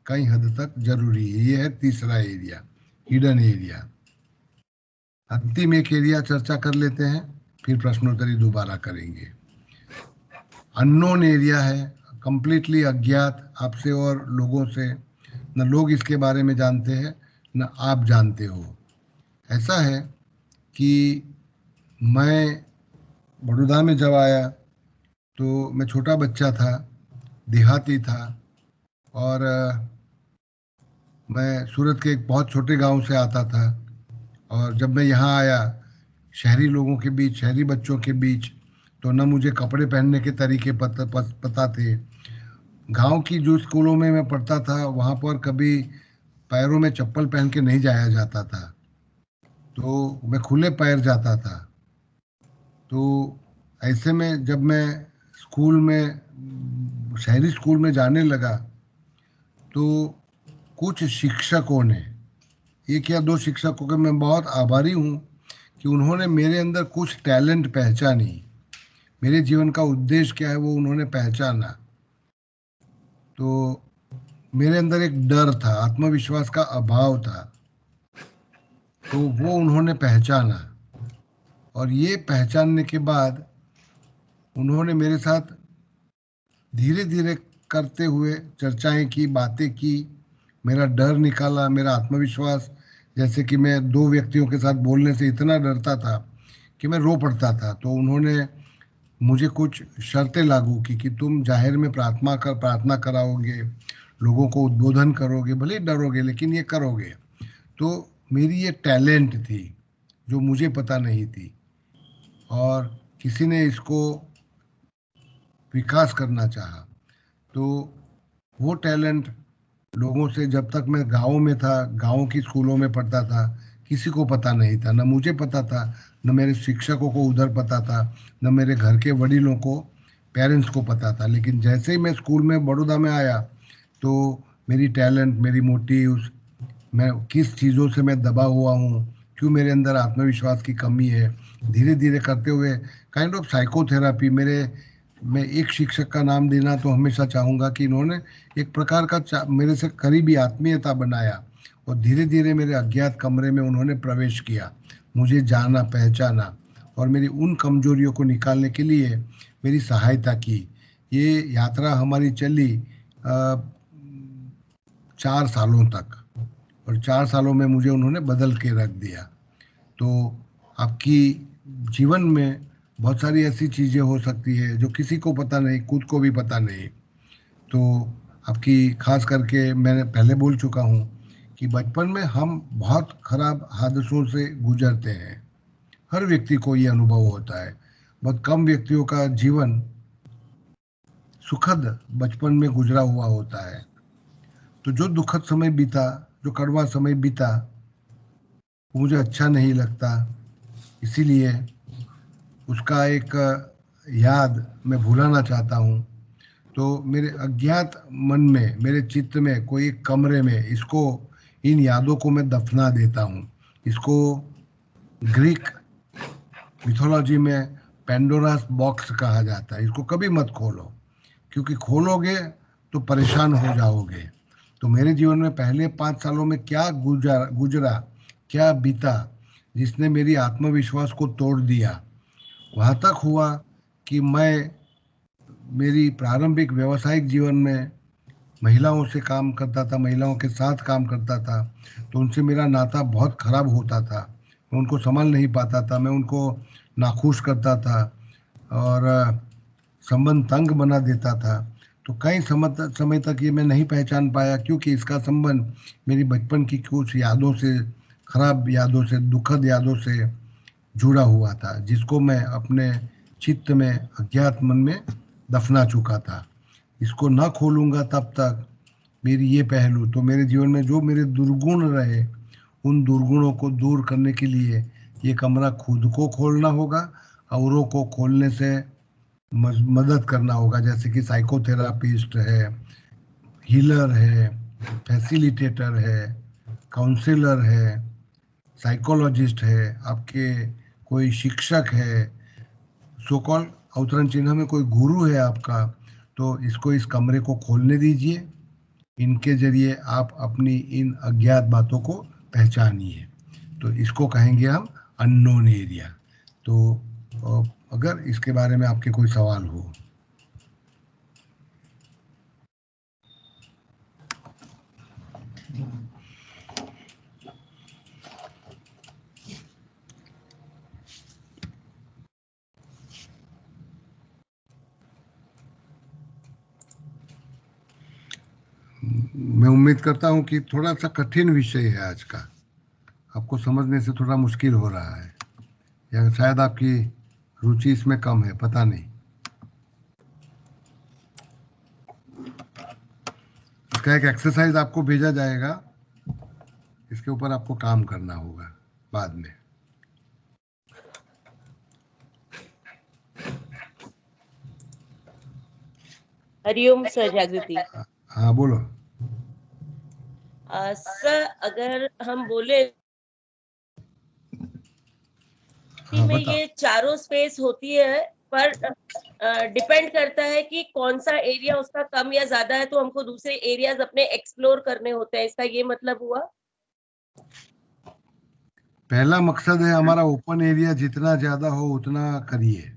कई हद तक जरूरी है। ये है तीसरा एरिया, हिडन एरिया। अंतिम एक एरिया चर्चा कर लेते हैं, फिर प्रश्नोत्तरी दोबारा करेंगे। अननोन एरिया है, कंप्लीटली अज्ञात आपसे और लोगों से, न लोग इसके बारे में जानते हैं न आप जानते हो। ऐसा है कि मैं बड़ौदा में जब आया तो मैं छोटा बच्चा था, देहाती था, और मैं सूरत के एक बहुत छोटे गांव से आता था। और जब मैं यहाँ आया शहरी लोगों के बीच, शहरी बच्चों के बीच, तो न मुझे कपड़े पहनने के तरीके पता थे। गांव की जो स्कूलों में मैं पढ़ता था वहाँ पर कभी पैरों में चप्पल पहन के नहीं जाया जाता था, तो मैं खुले पैर जाता था। तो ऐसे में जब मैं स्कूल में, शहरी स्कूल में जाने लगा, तो कुछ शिक्षकों ने, एक या दो शिक्षकों के मैं बहुत आभारी हूँ कि उन्होंने मेरे अंदर कुछ टैलेंट पहचानी, मेरे जीवन का उद्देश्य क्या है वो उन्होंने पहचाना। तो मेरे अंदर एक डर था, आत्मविश्वास का अभाव था, तो वो उन्होंने पहचाना। और ये पहचानने के बाद उन्होंने मेरे साथ धीरे धीरे करते हुए चर्चाएं की, बातें की, मेरा डर निकाला, मेरा आत्मविश्वास। जैसे कि मैं दो व्यक्तियों के साथ बोलने से इतना डरता था कि मैं रो पड़ता था, तो उन्होंने मुझे कुछ शर्तें लागू की कि तुम जाहिर में प्रार्थना कराओगे, लोगों को उद्बोधन करोगे, भले ही डरोगे लेकिन ये करोगे। तो मेरी ये टैलेंट थी जो मुझे पता नहीं थी, और किसी ने इसको विकास करना चाहा। तो वो टैलेंट लोगों से, जब तक मैं गाँव में था, गाँव की स्कूलों में पढ़ता था, किसी को पता नहीं था, न मुझे पता था, न मेरे शिक्षकों को उधर पता था, न मेरे घर के वडीलों को, पेरेंट्स को पता था। लेकिन जैसे ही मैं स्कूल में बड़ौदा में आया तो मेरी टैलेंट, मेरी मोटिव्स, मैं किस चीज़ों से मैं दबा हुआ हूँ, क्यों मेरे अंदर आत्मविश्वास की कमी है, धीरे धीरे करते हुए काइंड ऑफ साइकोथेरापी। मैं एक शिक्षक का नाम देना तो हमेशा चाहूँगा कि इन्होंने एक प्रकार का मेरे से करीबी आत्मीयता बनाया, और धीरे धीरे मेरे अज्ञात कमरे में उन्होंने प्रवेश किया, मुझे जाना, पहचाना, और मेरी उन कमजोरियों को निकालने के लिए मेरी सहायता की। ये यात्रा हमारी चली 4 सालों तक, और 4 सालों में मुझे उन्होंने बदल के रख दिया। तो आपकी जीवन में बहुत सारी ऐसी चीज़ें हो सकती है जो किसी को पता नहीं, खुद को भी पता नहीं। तो आपकी खास करके मैंने पहले बोल चुका हूँ कि बचपन में हम बहुत खराब हादसों से गुजरते हैं। हर व्यक्ति को ये अनुभव होता है। बहुत कम व्यक्तियों का जीवन सुखद बचपन में गुजरा हुआ होता है। तो जो दुखद समय बीता, जो कड़वा समय बीता, वो मुझे अच्छा नहीं लगता, इसीलिए उसका एक याद मैं भुलाना चाहता हूँ। तो मेरे अज्ञात मन में, मेरे चित्त में कोई एक कमरे में इसको, इन यादों को मैं दफना देता हूँ। इसको ग्रीक मिथोलॉजी में पेंडोरास बॉक्स कहा जाता है। इसको कभी मत खोलो, क्योंकि खोलोगे तो परेशान हो जाओगे। तो मेरे जीवन में पहले 5 सालों में क्या गुजरा, क्या बीता, जिसने मेरी आत्मविश्वास को तोड़ दिया। वहाँ तक हुआ कि मैं मेरी प्रारंभिक व्यावसायिक जीवन में महिलाओं से काम करता था, महिलाओं के साथ काम करता था, तो उनसे मेरा नाता बहुत खराब होता था। मैं उनको संभाल नहीं पाता था, मैं उनको नाखुश करता था, और संबंध तंग बना देता था। तो कई समय तक ये मैं नहीं पहचान पाया, क्योंकि इसका संबंध मेरी बचपन की कुछ यादों से, खराब यादों से, दुखद यादों से जुड़ा हुआ था, जिसको मैं अपने चित्त में, अज्ञात मन में दफना चुका था। इसको ना खोलूँगा तब तक मेरी ये पहलू, तो मेरे जीवन में जो मेरे दुर्गुण रहे, उन दुर्गुणों को दूर करने के लिए ये कमरा खुद को खोलना होगा, औरों को खोलने से मदद करना होगा। जैसे कि साइकोथेरापिस्ट है, हीलर है, फैसिलिटेटर है, काउंसलर है, साइकोलॉजिस्ट है, आपके कोई शिक्षक है, सो कॉल अवतरण चिन्ह में कोई गुरु है आपका। तो इसको, इस कमरे को खोलने दीजिए। इनके जरिए आप अपनी इन अज्ञात बातों को पहचानिए। तो इसको कहेंगे हम अननोन एरिया। तो अगर इसके बारे में आपके कोई सवाल हो। मैं उम्मीद करता हूँ कि थोड़ा सा कठिन विषय है आज का, आपको समझने से थोड़ा मुश्किल हो रहा है, या शायद आपकी रुचि इसमें कम है, पता नहीं। इसका एक एक्सरसाइज आपको भेजा जाएगा, इसके ऊपर आपको काम करना होगा बाद में। हरिओम सर, जागृति। हाँ बोलो। सर, अगर हम बोले में बताओ। ये चारों स्पेस होती है, पर डिपेंड करता है कि कौन सा एरिया उसका कम या ज्यादा है, तो हमको दूसरे एरियाज अपने एक्सप्लोर करने होते हैं, इसका ये मतलब हुआ। पहला मकसद है हमारा ओपन एरिया जितना ज्यादा हो उतना करिए,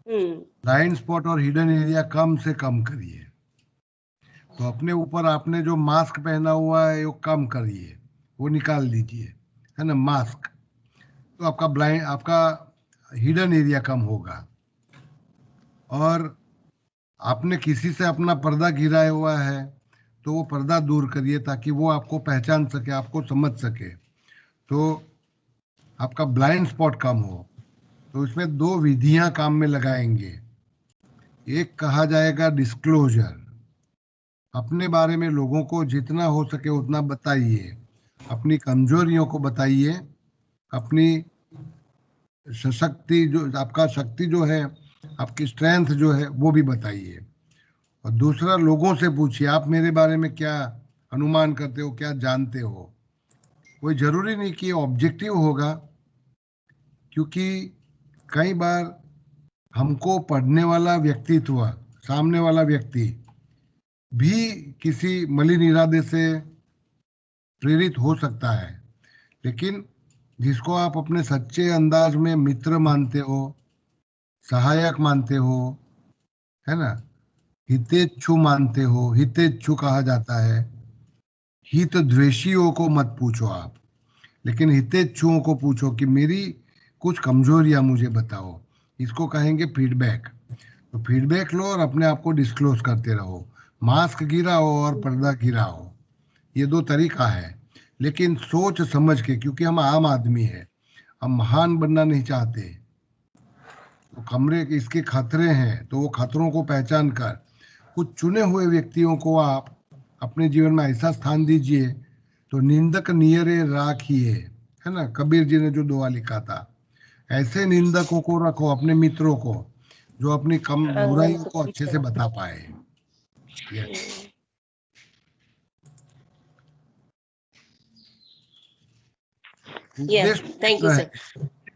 ब्लाइंड स्पॉट और हिडन एरिया कम से कम करिए। तो अपने ऊपर आपने जो मास्क पहना हुआ है वो कम करिए, वो निकाल दीजिए, है ना, मास्क। तो आपका हिडन एरिया कम होगा। और आपने किसी से अपना पर्दा गिराया हुआ है तो वो पर्दा दूर करिए ताकि वो आपको पहचान सके, आपको समझ सके, तो आपका ब्लाइंड स्पॉट कम हो। तो इसमें दो विधियां काम में लगाएंगे। एक कहा जाएगा डिस्क्लोजर, अपने बारे में लोगों को जितना हो सके उतना बताइए, अपनी कमजोरियों को बताइए, अपनी सशक्ति जो आपका शक्ति जो है, आपकी स्ट्रेंथ जो है वो भी बताइए। और दूसरा, लोगों से पूछिए आप मेरे बारे में क्या अनुमान करते हो, क्या जानते हो। कोई जरूरी नहीं कि ऑब्जेक्टिव होगा, क्योंकि कई बार हमको पढ़ने वाला व्यक्तित्व, सामने वाला व्यक्ति भी किसी मलिन इरादे से प्रेरित हो सकता है, लेकिन जिसको आप अपने सच्चे अंदाज में मित्र मानते हो, सहायक मानते हो, है ना, हितेच्छु मानते हो, हितेच्छु कहा जाता है। हित द्वेषियों को मत पूछो आप, लेकिन हितेच्छुओं को पूछो कि मेरी कुछ कमजोरियां मुझे बताओ। इसको कहेंगे फीडबैक। तो फीडबैक लो और अपने आप को डिस्क्लोज करते रहो। मास्क गिराओ और पर्दा गिराओ, ये दो तरीका है, लेकिन सोच समझ के, क्योंकि हम आम आदमी है, हम महान बनना नहीं चाहते। तो कमरे इसके खतरे हैं, तो वो खतरों को पहचान कर कुछ चुने हुए व्यक्तियों को आप अपने जीवन में ऐसा स्थान दीजिए। तो निंदक नियरे राखिए, है ना, कबीर जी ने जो दुआ लिखा था। ऐसे निंदकों को रखो, अपने मित्रों को, जो अपनी कम बुराइयों को अच्छे से बता पाए। Thank you sir.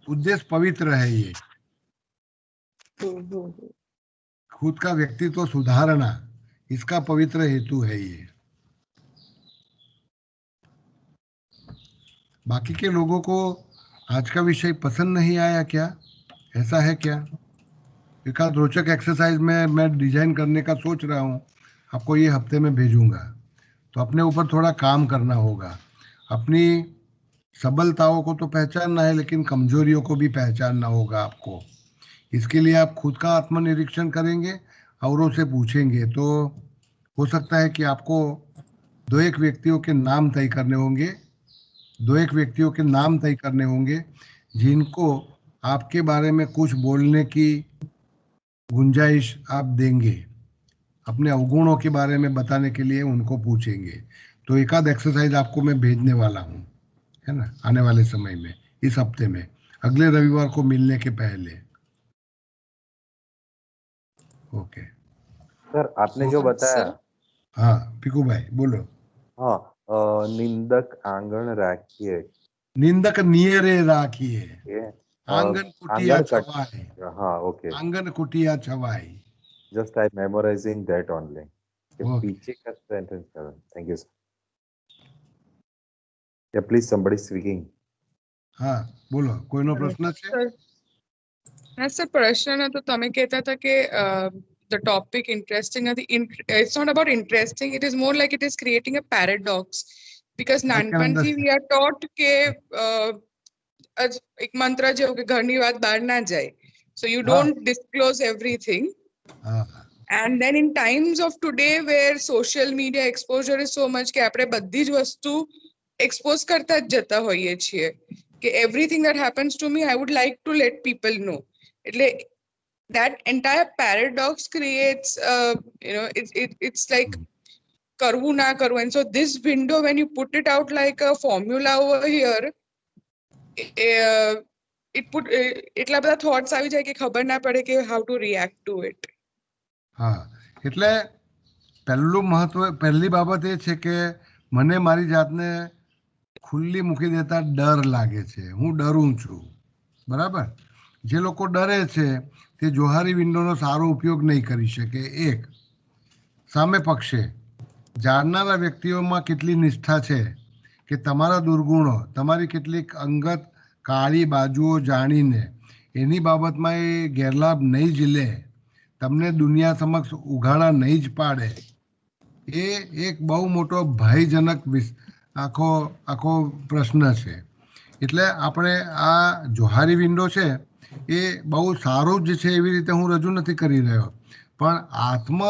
उद्देश्य पवित्र है ये, खुद का व्यक्तित्व सुधारना, इसका पवित्र हेतु है ये। बाकी के लोगों को आज का विषय पसंद नहीं आया क्या? ऐसा है क्या? एक आध रोचक एक्सरसाइज में मैं डिजाइन करने का सोच रहा हूँ, आपको ये हफ्ते में भेजूंगा। तो अपने ऊपर थोड़ा काम करना होगा। अपनी सबलताओं को तो पहचानना है, लेकिन कमजोरियों को भी पहचानना होगा आपको। इसके लिए आप खुद का आत्मनिरीक्षण करेंगे, औरों से पूछेंगे, तो हो सकता है कि आपको दो एक व्यक्तियों के नाम तय करने होंगे, जिनको आपके बारे में कुछ बोलने की गुंजाइश आप देंगे, अपने अवगुणों के बारे में बताने के लिए उनको पूछेंगे। तो एक आध एक्सरसाइज आपको मैं भेजने वाला हूँ, है ना, आने वाले समय में, इस हफ्ते में, अगले रविवार को मिलने के पहले। ओके सर, आपने जो बताया, हाँ पिकू भाई बोलो। हाँ, निंदक आंगन राखिए, निंदक नियरे राखिए, ये आंगन कुटिया आंगन कट, छवाए। हाँ, ओके, आंगन कुटिया छवाई। Just I memorising that only. Okay. पीछे का सेंटेंस करो। Thank you sir. या प्लीज समबडी स्पीकिंग। हाँ बोलो, કોઈનો પ્રશ્ન છે? ના સર, પ્રશ્ન નતો, તમે કહેતા હતા કે the topic interesting નથી. It's not about interesting, it is more like it is creating a paradox, because નાનપણથી we are taught કે એક મંત્ર જેવું કે ઘરની વાત બહાર ના જાય, so you don't disclose everything. And then in times of today where social media exposure is so much કે આપણે બધી જ વસ્તુ expose કરતા જ જતા હોઈએ છીએ કે everything that happens to me I would like to let people know. એટલે that entire paradox creates it's like કરવું ના કરવું. And so this window, when you put it out like a formula over here, એટલા બધા thoughts આવી જાય કે ખબર ના પડે કે how to react to it. હા, એટલે પહેલી બાબત એ છે કે મને મારી જાતને ખુલ્લી મૂકી દેતા ડર લાગે છે, હું ડરું છું, બરાબર. જે લોકો ડરે છે તે જોહારી વિન્ડોનો સારો ઉપયોગ નહીં કરી શકે. એક, સામે પક્ષે જાણનારા વ્યક્તિઓમાં કેટલી નિષ્ઠા છે કે તમારા દુર્ગુણો, તમારી કેટલીક અંગત કાળી બાજુઓ જાણીને એની બાબતમાં એ ગેરલાભ નહીં જ લે, તમને દુનિયા સમક્ષ ઉઘાડા નહીં જ પાડે. એ એક બહુ મોટો ભયજનક આખો પ્રશ્ન છે. એટલે આપણે આ જોહારી વિન્ડો છે એ બહુ સારું જ છે એવી રીતે હું રજૂ નથી કરી રહ્યો, પણ આત્મ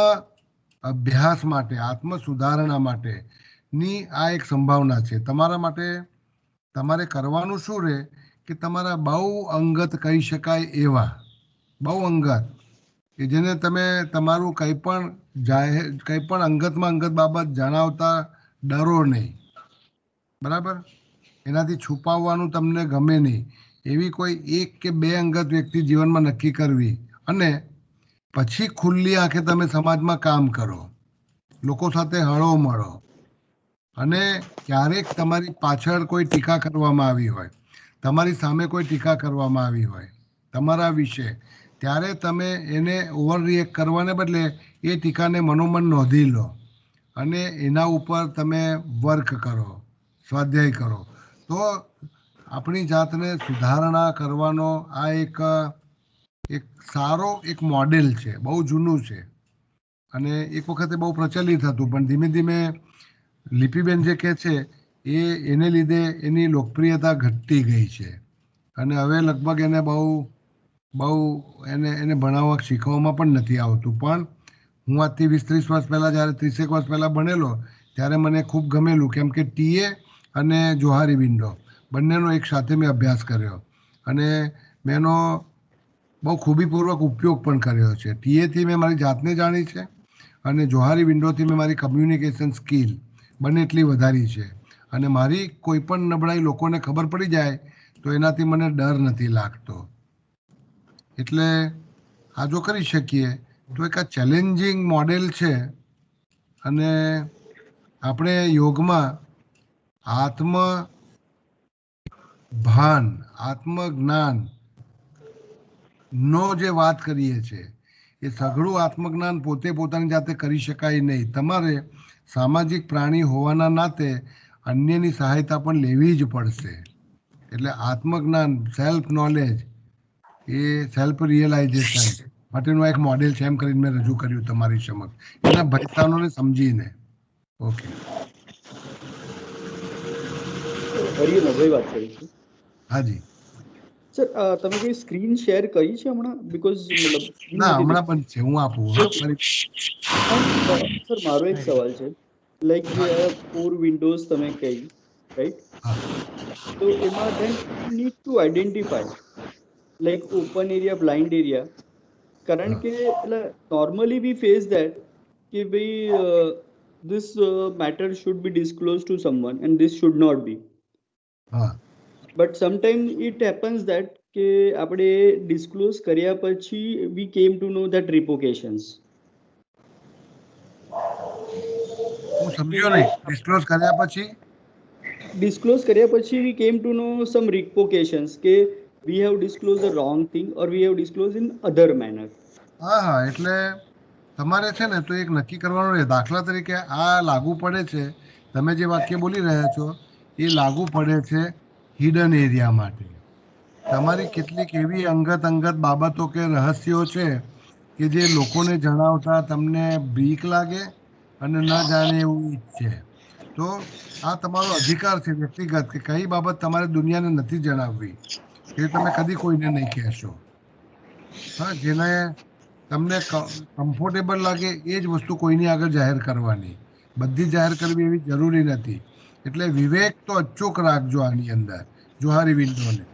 અભ્યાસ માટે, આત્મ સુધારણા માટેની આ એક સંભાવના છે. તમારા માટે તમારે કરવાનું શું રહે કે તમારા બહુ અંગત કહી શકાય એવા, બહુ અંગત કે જેને તમે તમારું કંઈ પણ અંગતમાં અંગત બાબત જણાવતા ડરો નહીં, બરાબર. એનાથી છુપાવવાનું તમને ગમે નહીં એવી કોઈ એક કે બે અંગત વ્યક્તિ જીવનમાં નક્કી કરવી, અને પછી ખુલ્લી આંખે તમે સમાજમાં કામ કરો, લોકો સાથે હળો મળો, અને ક્યારેક તમારી પાછળ કોઈ ટીકા કરવામાં આવી હોય, તમારી સામે કોઈ ટીકા કરવામાં આવી હોય તમારા વિશે, ત્યારે તમે એને ઓવર રિએક્ટ કરવાને બદલે એ ટીકાને મનોમન નોંધી લો અને એના ઉપર તમે વર્ક કરો, સ્વાધ્યાય કરો. તો આપણી જાતને સુધારણા કરવાનો આ એક સારો એક મોડેલ છે. બહુ જૂનું છે અને એક વખતે બહુ પ્રચલિત હતું, પણ ધીમે ધીમે લિપિબેન જે કહે છે એને લીધે એની લોકપ્રિયતા ઘટતી ગઈ છે અને હવે લગભગ એને બહુ એને ભણાવવા શીખવામાં પણ નથી આવતું. પણ હું આજથી 20-30 વર્ષ પહેલાં, જ્યારે 30 વર્ષ પહેલાં ભણેલો, ત્યારે મને ખૂબ ગમેલું, કેમ કે ટીએ અને જોહારી વિન્ડો બંનેનો એક સાથે મેં અભ્યાસ કર્યો અને મેં એનો બહુ ખૂબીપૂર્વક ઉપયોગ પણ કર્યો છે. ટીએથી મેં મારી જાતને જાણી છે અને જોહારી વિન્ડોથી મેં મારી કમ્યુનિકેશન સ્કિલ બંને એટલી વધારી છે, અને મારી કોઈ પણ નબળાઈ લોકોને ખબર પડી જાય તો એનાથી મને ડર નથી લાગતો. એટલે આ જો કરી શકીએ તો એક આ ચેલેન્જિંગ મોડેલ છે. અને આપણે યોગમાં આત્મ ભાન, આત્મજ્ઞાન નો જે વાત કરીએ છીએ એ સઘળું આત્મજ્ઞાન પોતે પોતાની જાતે કરી શકાય નહીં. તમારે સામાજિક પ્રાણી હોવાના નાતે અન્યની સહાયતા પણ લેવી જ પડશે. એટલે આત્મજ્ઞાન, સેલ્ફ નોલેજ, એ સેલ્ફ રિયલાઇઝેશન માટેનું એક મોડેલ છે, એમ કરીને મેં રજૂ કર્યું તમારી સમક્ષ, એના ભયસ્થાનોને સમજીને. ઓકે, હરિયમ અભય વાત કરું છું. હાજી સર, તમે કોઈ સ્ક્રીન શેર કરી છે હમણાં? બીકોઝ મતલબ ના, હમણાં પણ છે, હું આપું. સર, મારો એક સવાલ છે, લાઈક જે 4 વિન્ડોઝ તમે કહી, રાઈટ? તો એમાં then we need to identify like open area, blind area, કારણ કે એટલે નોર્મલી વી ફેસ ધેટ કે ભાઈ this matter should be disclosed to someone and this should not be. But sometimes it happens that કે આપણે disclose કર્યા પછી we came to know that repercussions. હું સમજ્યો નહીં. ડિસ્ક્લોઝ કર્યા પછી we came to know some repercussions કે we have disclosed the wrong thing or we have disclosed in other manner. હા, એટલે તમારે છે ને તો એક નક્કી કરવાનું રહે. દાખલા તરીકે આ લાગુ પડે છે, તમે જે વાક્ય બોલી રહ્યા છો એ લાગુ પડે છે હિડન એરિયા માટે. તમારી કેટલીક એવી અંગત બાબતો કે રહસ્યો છે કે જે લોકોને જણાવતા તમને બીક લાગે અને ન જાણે એવું ઈચ્છે, તો આ તમારો અધિકાર છે વ્યક્તિગત કે કઈ બાબત તમારે દુનિયાને નથી જણાવવી, એ તમે કદી કોઈને નહીં કહેશો. હા, જેને તમને કમ્ફર્ટેબલ લાગે એ જ વસ્તુ કોઈની આગળ જાહેર કરવાની, બધી જાહેર કરવી એવી જરૂરી નથી. એટલે વિવેક તો અચૂક રાખજો આની અંદર જોહારી વિન્ડોને.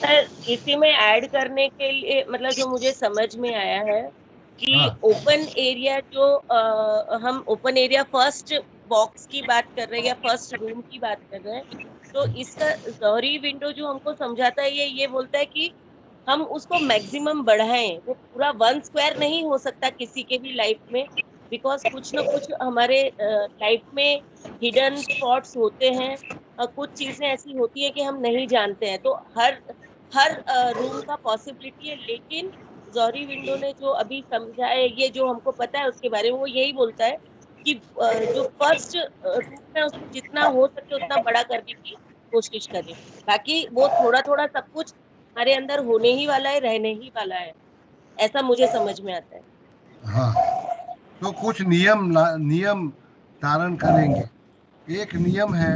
सर, इसी में ऐड करने के लिए मतलब जो मुझे समझ में आया है कि ओपन एरिया जो हम ओपन एरिया फर्स्ट बॉक्स की बात कर रहे हैं या फर्स्ट रूम की बात कर रहे हैं, तो इसका जोहरी विंडो जो हमको समझाता है ये बोलता है कि हम उसको मैक्सिमम बढ़ाएं. वो पूरा 1 स्क्वायर नहीं हो सकता किसी के भी लाइफ में, बिकॉज कुछ ना कुछ हमारे लाइफ में हिडन स्पॉट्स होते हैं, कुछ चीजें ऐसी होती है कि हम नहीं जानते हैं, तो हर हर रूम का पॉसिबिलिटी है। लेकिन जॉरी विंडो ने जो अभी समझा है, ये जो हमको पता है उसके बारे में, वो यही बोलता है कि जो फर्स्ट रूम है उसको जितना हो सके उतना बड़ा करने की कोशिश करें। बाकी वो थोड़ा थोड़ा सब कुछ हमारे अंदर होने ही वाला है, रहने ही वाला है, ऐसा मुझे समझ में आता है। हाँ, तो कुछ नियम धारण करेंगे। एक नियम है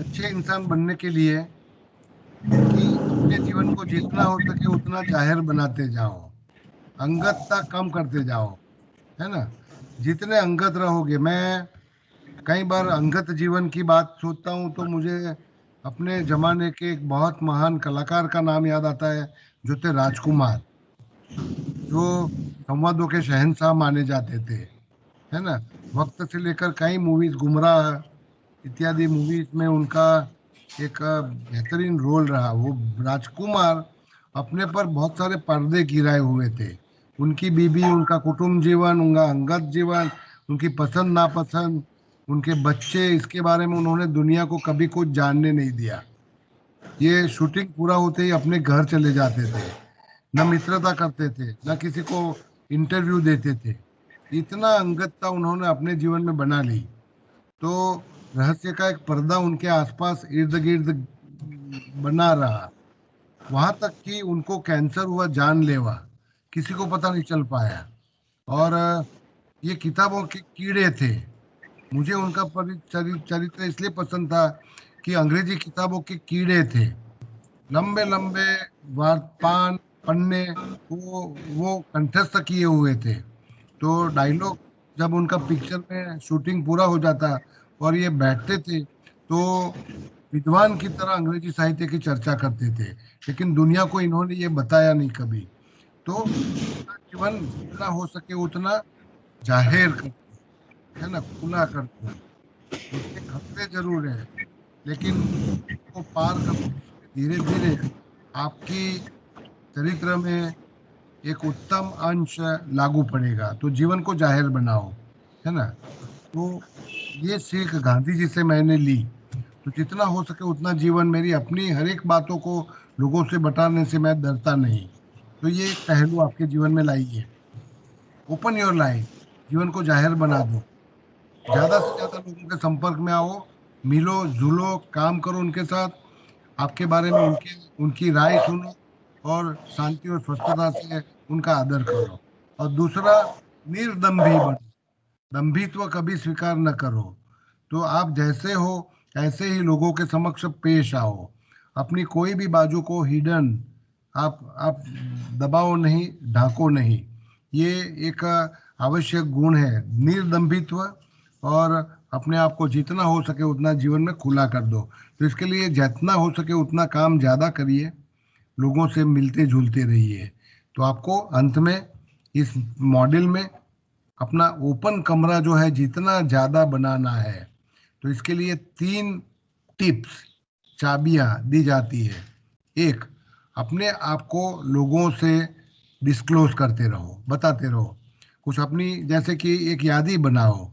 अच्छे इंसान बनने के लिए कि अपने जीवन को जितना हो सके उतना जाहिर बनाते जाओ, अंगतता कम करते जाओ, है ना। जितने अंगत रहोगे, मैं कई बार अंगत जीवन की बात सोचता हूँ तो मुझे अपने जमाने के एक बहुत महान कलाकार का नाम याद आता है, जो थे राजकुमार, जो संवादों के शहंशाह माने जाते थे, है ना। वक्त से लेकर कई मूवीज, गुमराह इत्यादि मूवीज में उनका एक बेहतरीन रोल रहा। वो राजकुमार अपने पर बहुत सारे पर्दे गिराए हुए थे। उनकी बीबी, उनका कुटुंब जीवन, उनका अंगत जीवन, उनकी पसंद नापसंद, उनके बच्चे, इसके बारे में उन्होंने दुनिया को कभी कुछ जानने नहीं दिया। ये शूटिंग पूरा होते ही अपने घर चले जाते थे, न मित्रता करते थे, न किसी को इंटरव्यू देते थे। इतना अंगतता उन्होंने अपने जीवन में बना ली, तो रहस्य का एक पर्दा उनके आसपास इर्द गिर्द बना रहा। वहां तक कि उनको कैंसर हुआ, जानलेवा, किसी को पता नहीं चल पाया। और ये किताबों के कीड़े थे। मुझे उनका चरित्र इसलिए पसंद था कि अंग्रेजी किताबों के कीड़े थे, लंबे लंबे पान पन्ने, वो कंठस्थ किए हुए थे। तो डायलॉग, जब उनका पिक्चर में शूटिंग पूरा हो जाता और ये बैठते थे, तो विद्वान की तरह अंग्रेजी साहित्य की चर्चा करते थे। लेकिन दुनिया को इन्होंने ये बताया नहीं कभी। तो जीवन जितना हो सके उतना जाहिर कर, है ना, खुला कर दो। उसके खतरे जरूर है, लेकिन उसको पार करते धीरे धीरे आपकी चरित्र में एक उत्तम अंश लागू पड़ेगा। तो जीवन को जाहिर बनाओ, है ना। तो ये सीख गांधी जी से मैंने ली। तो जितना हो सके उतना जीवन, मेरी अपनी हर एक बातों को लोगों से बताने से मैं डरता नहीं। तो ये एक पहलू आपके जीवन में लाइए। ओपन योर लाइफ, जीवन को जाहिर बना दो, ज्यादा से ज्यादा लोगों के संपर्क में आओ, मिलो जुलो, काम करो उनके साथ, आपके बारे में उनकी राय सुनो, और शांति और स्वस्थता से उनका आदर करो। और दूसरा, निर्दम्भी बनो, दंभित्व कभी स्वीकार न करो। तो आप जैसे हो ऐसे ही लोगों के समक्ष पेश आओ। अपनी कोई भी बाजू को हिडन आप दबाओ नहीं, ढाको नहीं। ये एक आवश्यक गुण है, निर्दंभित्व। और अपने आप को जितना हो सके उतना जीवन में खुला कर दो। तो इसके लिए जितना हो सके उतना काम ज़्यादा करिए, लोगों से मिलते जुलते रहिए। तो आपको अंत में इस मॉडल में अपना ओपन कमरा जो है जितना ज़्यादा बनाना है, तो इसके लिए 3 टिप्स, चाबियां दी जाती है। एक, अपने आप को लोगों से डिस्क्लोज करते रहो, बताते रहो कुछ अपनी, जैसे कि एक यादी बनाओ।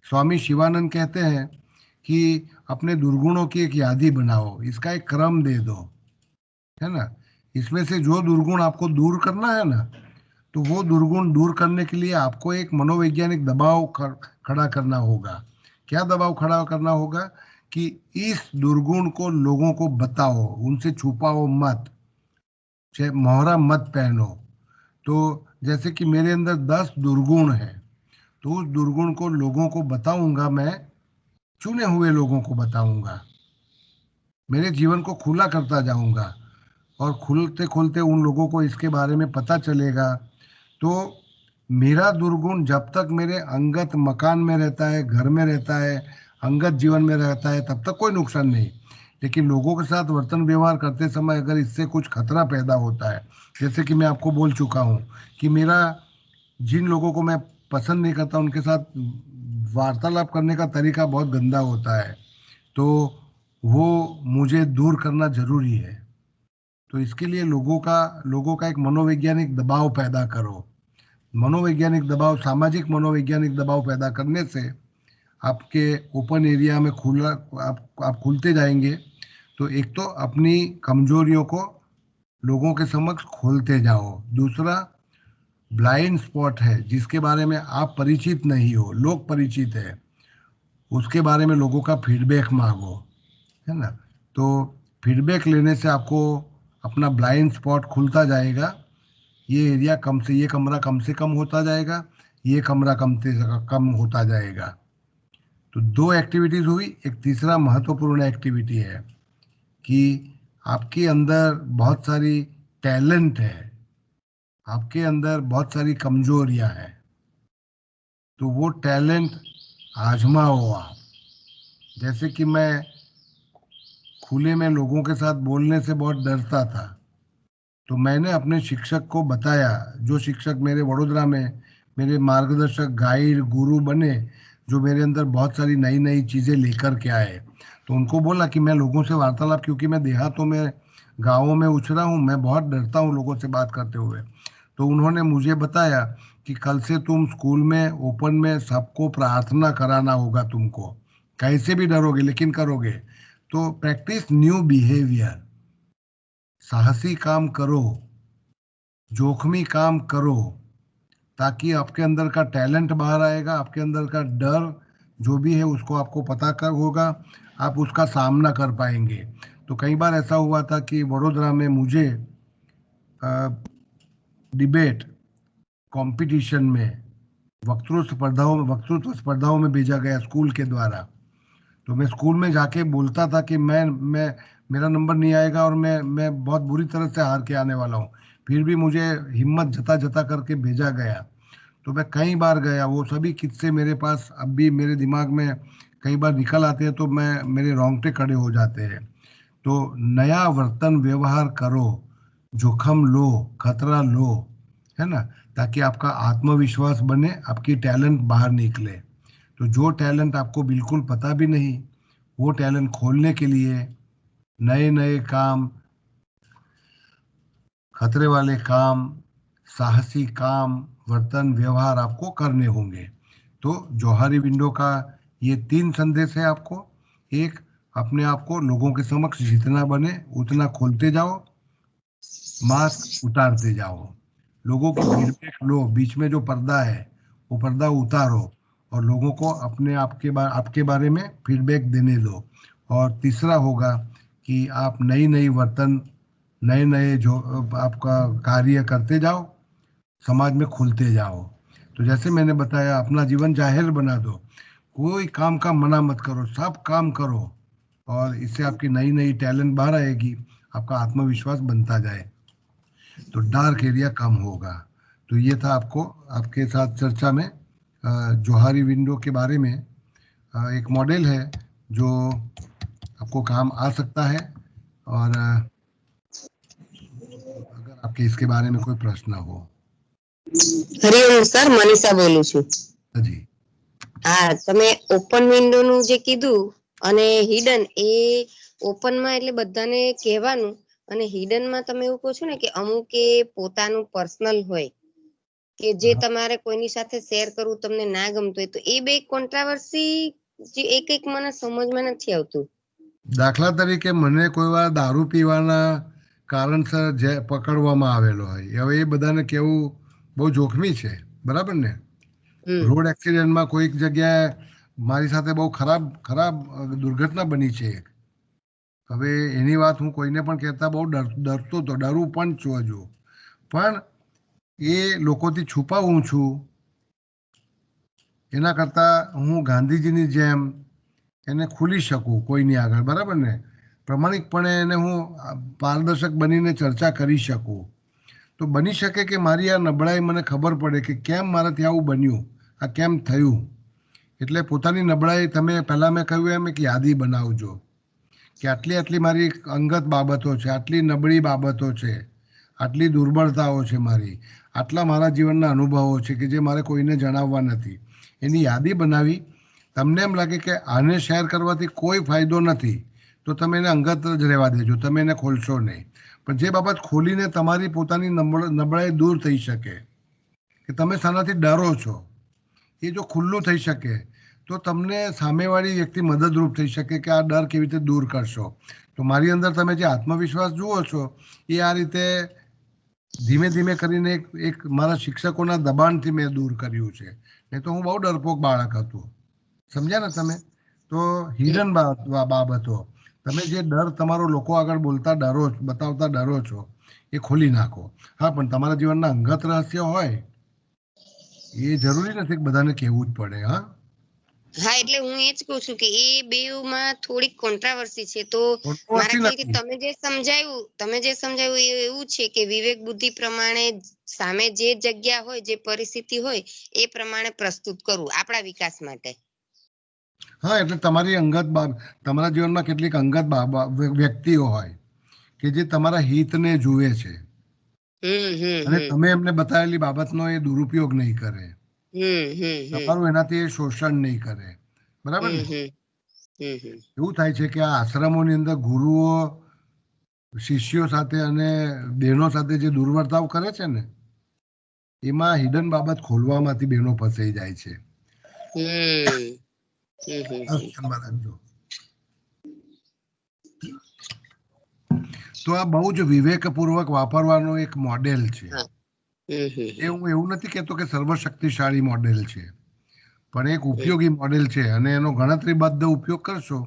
स्वामी शिवानंद कहते हैं कि अपने दुर्गुणों की एक यादी बनाओ, इसका एक क्रम दे दो, है ना। इसमें से जो दुर्गुण आपको दूर करना है ना, तो वो दुर्गुण दूर करने के लिए आपको एक मनोवैज्ञानिक दबाव खड़ा करना होगा। क्या दबाव खड़ा करना होगा कि इस दुर्गुण को लोगों को बताओ, उनसे छुपाओ मत, चाहे मोहरा मत पहनो। तो जैसे कि मेरे अंदर 10 दुर्गुण है, तो उस दुर्गुण को लोगों को बताऊंगा, मैं चुने हुए लोगों को बताऊंगा, मेरे जीवन को खुला करता जाऊंगा। और खुलते खुलते उन लोगों को इसके बारे में पता चलेगा। तो मेरा दुर्गुण जब तक मेरे अंगत मकान में रहता है, घर में रहता है, अंगत जीवन में रहता है, तब तक कोई नुकसान नहीं। लेकिन लोगों के साथ वर्तन व्यवहार करते समय अगर इससे कुछ खतरा पैदा होता है, जैसे कि मैं आपको बोल चुका हूँ कि मेरा, जिन लोगों को मैं पसंद नहीं करता उनके साथ वार्तालाप करने का तरीका बहुत गंदा होता है, तो वो मुझे दूर करना जरूरी है। तो इसके लिए लोगों का एक मनोवैज्ञानिक दबाव पैदा करो। मनोवैज्ञानिक दबाव, सामाजिक मनोवैज्ञानिक दबाव पैदा करने से आपके ओपन एरिया में आप खुलते जाएंगे। तो एक तो अपनी कमजोरियों को लोगों के समक्ष खोलते जाओ। दूसरा, ब्लाइंड स्पॉट है जिसके बारे में आप परिचित नहीं हो, लोग परिचित है, उसके बारे में लोगों का फीडबैक मांगो, है ना। तो फीडबैक लेने से आपको अपना ब्लाइंड स्पॉट खुलता जाएगा। ये एरिया ये कमरा कम से कम होता जाएगा, ये कमरा कम से कम होता जाएगा। तो 2 एक्टिविटीज हुई। एक तीसरा महत्वपूर्ण एक्टिविटी है कि आपके अंदर बहुत सारी टैलेंट है, आपके अंदर बहुत सारी कमजोरियां हैं, तो वो टैलेंट आजमाओ आप। जैसे कि मैं खुले में लोगों के साथ बोलने से बहुत डरता था, तो मैंने अपने शिक्षक को बताया, जो शिक्षक मेरे वडोदरा में मेरे मार्गदर्शक, गाइड, गुरु बने, जो मेरे अंदर बहुत सारी नई नई चीज़ें लेकर के आए। तो उनको बोला कि मैं लोगों से वार्तालाप, क्योंकि मैं देहातों में, गाँवों में उछरा हूँ, मैं बहुत डरता हूँ लोगों से बात करते हुए। तो उन्होंने मुझे बताया कि कल से तुम स्कूल में ओपन में सबको प्रार्थना कराना होगा तुमको, कैसे भी डरोगे लेकिन करोगे। तो प्रैक्टिस न्यू बिहेवियर, साहसी काम करो, जोखमी काम करो, ताकि आपके अंदर का टैलेंट बाहर आएगा, आपके अंदर का डर जो भी है उसको आपको पता कर होगा, आप उसका सामना कर पाएंगे। तो कई बार ऐसा हुआ था कि वडोदरा में मुझे डिबेट कंपटीशन में, वक्तृत्व स्पर्धाओं में भेजा गया स्कूल के द्वारा। तो मैं स्कूल में जाके बोलता था कि मैं मेरा नंबर नहीं आएगा और मैं बहुत बुरी तरह से हार के आने वाला हूँ, फिर भी मुझे हिम्मत जता जता करके भेजा गया। तो मैं कई बार गया, वो सभी किस्से मेरे पास अब भी मेरे दिमाग में कई बार निकल आते हैं, तो मेरे रोंगटे खड़े हो जाते हैं। तो नया वर्तन व्यवहार करो, जोखम लो, खतरा लो, है ना, ताकि आपका आत्मविश्वास बने, आपकी टैलेंट बाहर निकले। तो जो टैलेंट आपको बिल्कुल पता भी नहीं, वो टैलेंट खोलने के लिए नए नए काम, खतरे वाले काम, साहसी काम, वर्तन व्यवहार आपको करने होंगे। तो जौहरी विंडो का ये 3 संदेश है आपको। एक, अपने आप को लोगों के समक्ष जितना बने उतना खोलते जाओ, मास्क उतारते जाओ, लोगों की फीडबैक लो, बीच में जो पर्दा है वो पर्दा उतारो और लोगों को आपके बारे में फीडबैक देने दो। और तीसरा होगा कि आप नई नई वर्तन, नए नए जो आपका कार्य करते जाओ, समाज में खुलते जाओ। तो जैसे मैंने बताया, अपना जीवन जाहिर बना दो, कोई काम का मना मत करो, सब काम करो, और इससे आपकी नई नई टैलेंट बाहर आएगी, आपका आत्मविश्वास बनता जाए, तो डार्क एरिया कम होगा। तो ये था आपके साथ चर्चा में जौहरी विंडो के बारे में। एक मॉडल है जो आपको काम आ सकता है, और अगर आपके इसके बारे में कोई प्रश्न हो। હરિઓમ સર, મનીષા બોલું છું. જી, હા, તમે ઓપન વિન્ડો નું જે કીધું અને હિડન, એ ઓપન માં એટલે બધાને કહેવાનું, અને હિડન માં તમે એવું કહો છો ને કે અમુક એ પોતાનું પર્સનલ હોય કે જે તમારે કોઈની સાથે શેર કરવું તમને ના ગમતું હોય, તો એ બે કોન્ટ્રાવર્સી જે એક મને સમજમાં નથી આવતું. દાખલા તરીકે મને કોઈ વાર દારૂ પીવાના કારણસર પકડવામાં આવેલો હોય, હવે એ બધાને કેવું બહુ જોખમી છે, બરાબર ને. રોડ એક્સિડન્ટમાં કોઈક જગ્યાએ મારી સાથે બહુ ખરાબ દુર્ઘટના બની છે. હવે એની વાત હું કોઈને પણ કહેતા બહુ ડરતો હતો, ડરું પણ છું હજુ, પણ એ લોકોથી છુપાવું છું. એના કરતાં હું ગાંધીજીની જેમ એને ખુલી શકું કોઈની આગળ, બરાબર ને, પ્રમાણિકપણે એને હું પારદર્શક બનીને ચર્ચા કરી શકું. તો બની શકે કે મારી આ નબળાઈ મને ખબર પડે કે કેમ મારાથી આવું બન્યું, આ કેમ થયું. એટલે પોતાની નબળાઈ, તમે પહેલાં મેં કહ્યું એમ એક યાદી બનાવજો કે આટલી આટલી મારી અંગત બાબતો છે, આટલી નબળી બાબતો છે, આટલી દુર્બળતાઓ છે મારી, આટલા મારા જીવનના અનુભવો છે કે જે મારે કોઈને જણાવવા નથી. એની યાદી બનાવી, તમને એમ લાગે કે આને શેર કરવાથી કોઈ ફાયદો નથી, તો તમે એને અંગત જ રહેવા દેજો, તમે એને ખોલશો નહીં. પણ જે બાબત ખોલીને તમારી પોતાની નબળાઈ દૂર થઈ શકે, કે તમે શાનાથી ડરો છો, એ જો ખુલ્લું થઈ શકે તો તમને સામેવાળી વ્યક્તિ મદદરૂપ થઈ શકે કે આ ડર કેવી રીતે દૂર કરશો. તો મારી અંદર તમે જે આત્મવિશ્વાસ જુઓ છો એ આ રીતે ધીમે ધીમે કરીને એક મારા શિક્ષકોના દબાણથી મેં દૂર કર્યું છે. નહીં તો હું બહુ ડરપોક બાળક હતું. સમજ્યા ને તમે? તો હિડન બાબતો, તમે જે ડર તમારો લોકો આગળ બોલતા ડરો બતાવતા ડરો છો એ ખોલી નાખો. હા, પણ તમારા જીવનના અંગત રહસ્ય હોય એ જરૂરી નથી કે બધાને કહેવું જ પડે. હા, એટલે હું એ જ કહું છું કે એ બેમાં થોડીક કોન્ટ્રાવર્સી છે. તો મારા ખ્યાલથી તમે જે સમજાવ્યું એ એવું છે કે વિવેક બુદ્ધિ પ્રમાણે સામે જે જગ્યા હોય, જે પરિસ્થિતિ હોય એ પ્રમાણે પ્રસ્તુત કરવું આપણા વિકાસ માટે. હા, એટલે તમારી તમારા જીવનમાં કેટલીક અંગત વ્યક્તિઓ હોય કે જે તમારા હિતને જુએ છે અને તમે એમને બતાવેલી બાબતનો એ દુરુપયોગ નહીં કરે, તમારું એનાથી શોષણ નહીં કરે. બરાબર ને? એવું થાય છે કે આ આશ્રમોની અંદર ગુરુઓ શિષ્યો સાથે અને બહેનો સાથે જે દુર્વર્તાવ કરે છે ને એમાં હિડન બાબત ખોલવામાંથી બહેનો ફસાઈ જાય છે. તો આ બહુ જ વિવેકપૂર્વક વાપરવાનો એક મોડેલ છે. એ હું એવું નથી કહેતો કે સર્વશક્તિશાળી મોડેલ છે, પણ એક ઉપયોગી મોડેલ છે અને એનો ગણતરીબદ્ધ ઉપયોગ કરશો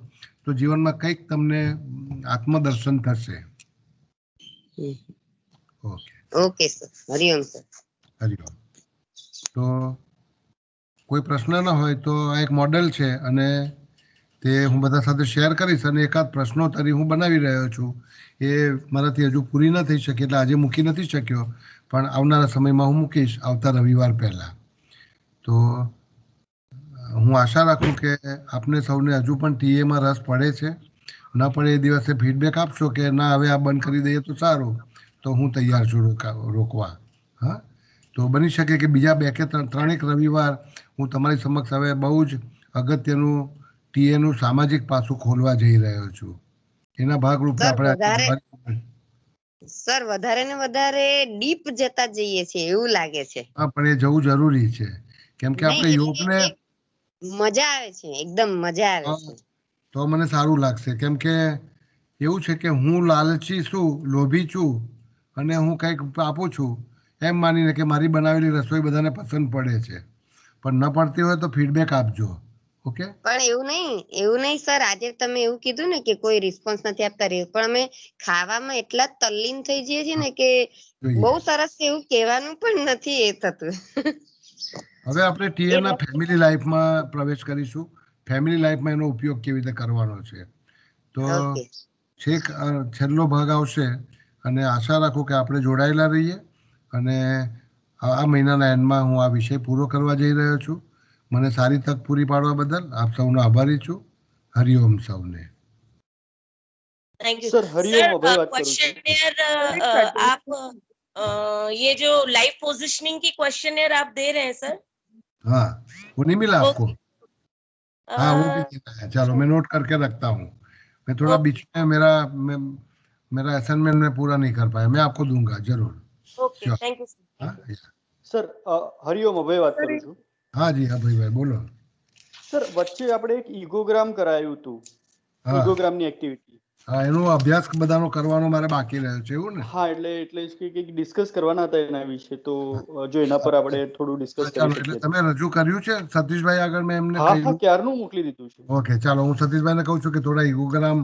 તો જીવનમાં કંઈક તમને આત્મદર્શન થશે. Okay sir. Hariom sir. Hariom. તો કોઈ પ્રશ્ન ન હોય તો આ એક મોડેલ છે અને તે હું બધા સાથે શેર કરીશ અને એકાદ પ્રશ્નોત્તરી હું બનાવી રહ્યો છું. એ મારાથી હજુ પૂરી ન થઈ શકે એટલે આજે મૂકી નથી શક્યો, પણ આવનારા સમયમાં હું મૂકીશ આવતા રવિવાર પહેલાં. તો હું આશા રાખું કે આપને સૌને હજુ પણ ટીએમાં રસ પડે છે. ન પડે એ દિવસે ફીડબેક આપશો કે ના હવે આ બંધ કરી દઈએ તો સારું, તો હું તૈયાર છું રોકવા. હા, તો બની શકે કે બીજા 2 કે 3 રવિવાર હું તમારી સમક્ષ હવે બહુ જ અગત્યનું ટીએનું સામાજિક પાસું ખોલવા જઈ રહ્યો છું. એના ભાગરૂપે આપણે સર વધારે ને વધારે ડીપ જતા જઈએ છીએ એવું લાગે છે. હા, પણ એ જવું જરૂરી છે કેમ કે આપણે યોગને મજા આવે છે, એકદમ મજા આવે છે. તો મને સારું લાગશે કેમ કે એવું છે કે હું લાલચી છું, લોભી છું અને હું કંઈક આપું છું એમ માનીને કે મારી બનાવેલી રસોઈ બધાને પસંદ પડે છે, પણ ન પડતી હોય તો ફીડબેક આપજો. ઓકે? પણ એવું નહીં સર. આજે તમે એવું કીધું ને કે કોઈ રિસ્પોન્સ નથી આપતા રહ્યું, પણ અમે ખાવામાં એટલા તલ્લીન થઈ જઈએ છીએ ને કે બહુ સરસ એવું કહેવાનું પણ નથી એ થતું. હવે આપણે ટીએના ફેમિલી લાઈફમાં પ્રવેશ કરીશું. ફેમિલી લાઈફમાં એનો ઉપયોગ કેવી રીતે કરવાનો છે. તો છેક છેલ્લો ભાગ આવશે અને આશા રાખું કે આપણે જોડાયેલા રહીએ અને આ મહિનાના એન્ડમાં હું આ વિષય પૂરો કરવા જઈ રહ્યો છું. મને સારી તક પૂરી પાડવા બદલ આપ સૌનો આભારી છું. હરિઓમ સૌને. Thank you sir Hari Om Abhay बात करूं क्वेश्चनियर आप ये जो लाइफ पोजीशनिंग की क्वेश्चनियर आप दे रहे हैं सर? हाँ, वो नहीं मिला आपको? हाँ, वो भी देना है. चलो मैं नोट करके रखता हूँ. मैं थोड़ा बीच में मेरा असाइनमेंट में पूरा नहीं कर पाया. मैं आपको दूंगा जरूर. Okay, thank you sir. Hari Om Abhay बात करूं છું. हाँ जी, हाँ ભાઈ બોલો. સર વચ્ચે આપણે એક ઈગોગ્રામ કરાયું હતું, ઈગોગ્રામની એક્ટિવિટી. હા, એનો અભ્યાસ બધાનો કરવાનો મારે બાકી રહ્યો છે એવું ને? હા, એટલે જ કે ડિસ્કસ કરવાના હતા એના વિશે, તો જો એના પર આપણે થોડું ડિસ્કસ કરી શકીએ. તમે રજૂ કર્યું છે સતીશભાઈ આગળ? મેં એમને હા, ક્યારનું મોકલી દીધું છે. ઓકે, ચાલો હું સતીશભાઈને કહું છું કે થોડા ઈગોગ્રામ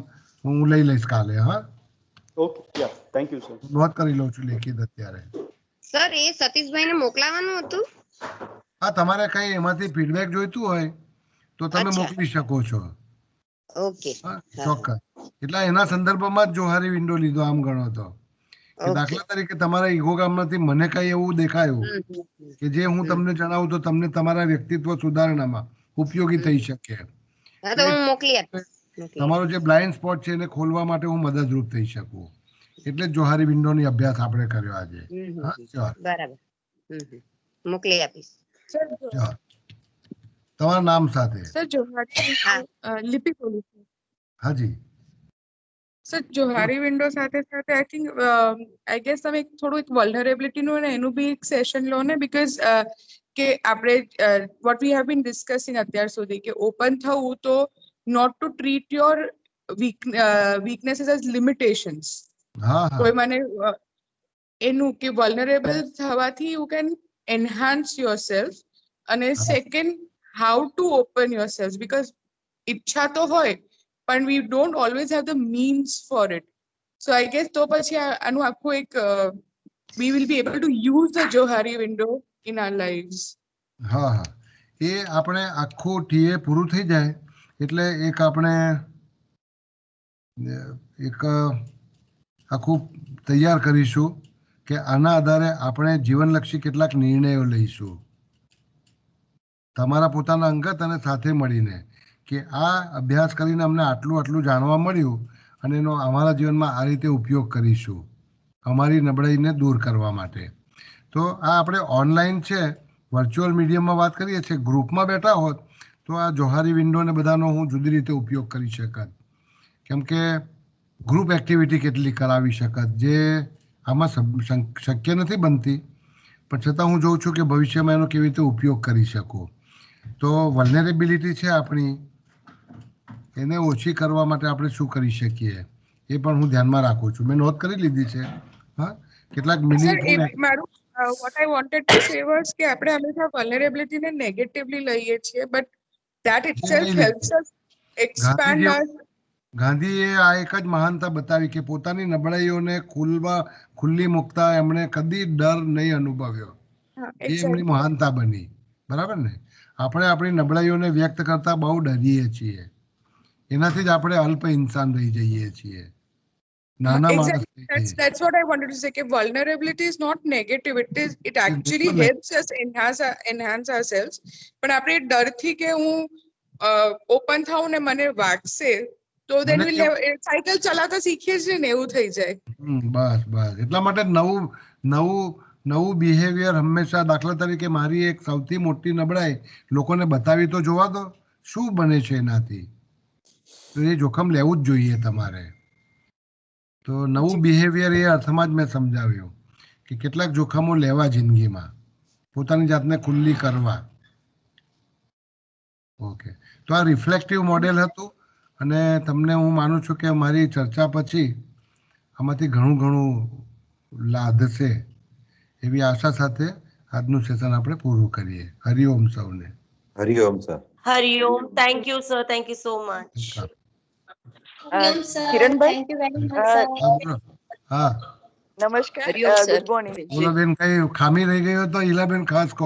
હું લઈ લઈશ કાલે. હા, okay, yeah, thank you sir. નોંધ કરી લઉં છું લેખિત અત્યારે. સર એ સતીશભાઈને મોકલાવાનું હતું? હા, તમારે કઈ એમાંથી ફીડબેક જોઈતું હોય તો તમે મોકલી શકો છો. ઓકે, ચોક્કસ. એટલે એના સંદર્ભમાં જ જોહારી વિન્ડો લીધો આમ ગણો તો. કે દાખલા તરીકે તમારા ઈગોગ્રામમાંથી મને કઈ એવું દેખાયું કે જે હું તમને જણાવું તો તમને તમારા વ્યક્તિત્વ સુધારણામાં ઉપયોગી થઈ શકે. તમારો જે બ્લાઇન્ડ સ્પોટ છે એને ખોલવા માટે હું મદદરૂપ થઈ શકું. એટલે જોહારી વિન્ડોની અભ્યાસ આપણે કર્યો આજે. બરાબર, મોકલી આપીશ. તમારા નામ સાથે. સર જોહારી લિપિ બોલું છું. હાજી. સર જોહારી વિન્ડો સાથે સાથે આઈ થિંક આઈ ગેસ તમે થોડું એક વલ્નરેબિલિટી નું ને એનું બી એક સેશન લો ને બીકોઝ કે આપણે what we have been discussing અત્યાર સુધી કે ઓપન થવું તો not to treat your weaknesses as limitations હા હા કોઈ મને એનું કે વલ્નરેબલ થવાથી યુ કેન એન્હાન્સ યોરસેલ્ફ અને second how to open yourself because ઈચ્છા તો હોય પણ we don't always have the means for it. So I guess તો પછી આનું આખું એક we will be able to use the Johari window in our lives. હા હા એ આપણે આખું ટીએ પૂરું થઈ જાય એટલે એક આપણે એક આખું તૈયાર કરીશું કે આના આધારે આપણે જીવનલક્ષી કેટલાક નિર્ણયો લઈશું તમારા પોતાના અંગત અને સાથે મળીને કે આ અભ્યાસ કરીને અમને આટલું આટલું જાણવા મળ્યું અને એનો અમારા જીવનમાં આ રીતે ઉપયોગ કરીશું અમારી નબળાઈને દૂર કરવા માટે તો આ આપણે ઓનલાઈન છે વર્ચ્યુઅલ મીડિયમમાં વાત કરીએ છીએ ગ્રુપમાં બેઠા હોત તો આ જોહારી વિન્ડોને બધાનો હું જુદી રીતે ઉપયોગ કરી શકત કેમ કે ગ્રુપ એક્ટિવિટી કેટલી કરાવી શકત જે આમાં શક્ય નથી બનતી પણ છતાં હું જોઉં છું કે ભવિષ્યમાં એનો કેવી રીતે ઉપયોગ કરી શકું તો વલ્નરેબિલિટી છે આપણી એને ઓછી કરવા માટે આપણે શું કરી શકીએ એ પણ હું ધ્યાનમાં રાખું છું મેં નોંધ કરી લીધી છે હા કેટલાક Sir, મિનિંગફુલ મારું what I wanted to say was કે આપણે હંમેશા vulnerability ને નેગેટિવલી લઈએ છીએ but that itself helps us expand our ગાંધીએ આ એક જ મહાનતા બતાવી કે પોતાની નબળાઈઓને ખુલ્લી મૂકતા એમણે કદી ડર નહીં અનુભવ્યો એ એમની મહાનતા બની બરાબર ને આપણે આપણી નબળાઈઓને વ્યક્ત કરતા બહુ ડરીએ છીએ એનાથી જ આપણે અલ્પ ઇન્સાન રહી જઈએ છીએ નાના માણસ થઈ જઈએ. That's what I wanted to say કે vulnerability is not negative, it actually helps us enhance ourselves પણ આપણે ડરથી કે હું ઓપન થાઉં ને મને વાગશે તો then we'll સાયકલ ચલાવતા શીખીએ છીએ ને એવું થઈ જાય બસ બસ એટલા માટે નવું બિહેવિયર હંમેશા દાખલા તરીકે મારી એક સૌથી મોટી નબળાઈ લોકોને બતાવી તો જોવા દો શું બને છે એનાથી તો એ જોખમ લેવું જ જોઈએ તમારે તો નવું બિહેવિયર એ અર્થમાં જ મેં સમજાવ્યું કે કેટલાક જોખમો લેવા જિંદગીમાં પોતાની જાતને ખુલ્લી કરવા ઓકે તો આ રિફ્લેક્ટિવ મોડેલ હતું અને તમને હું માનું છું કે મારી ચર્ચા પછી આમાંથી ઘણું લાદશે એવી આશા સાથે આજનું સેશન આપણે પૂરું કરીએ હરિઓમ સૌને Hari Om sir Hari Om thank you sir thank you so much Kiranbhai હા નમસ્કાર ગુડ મોર્નિંગ બોલો બેન કઈ ખામી રહી ગઈ હોય તો ઈલાબેન ખાસ કહો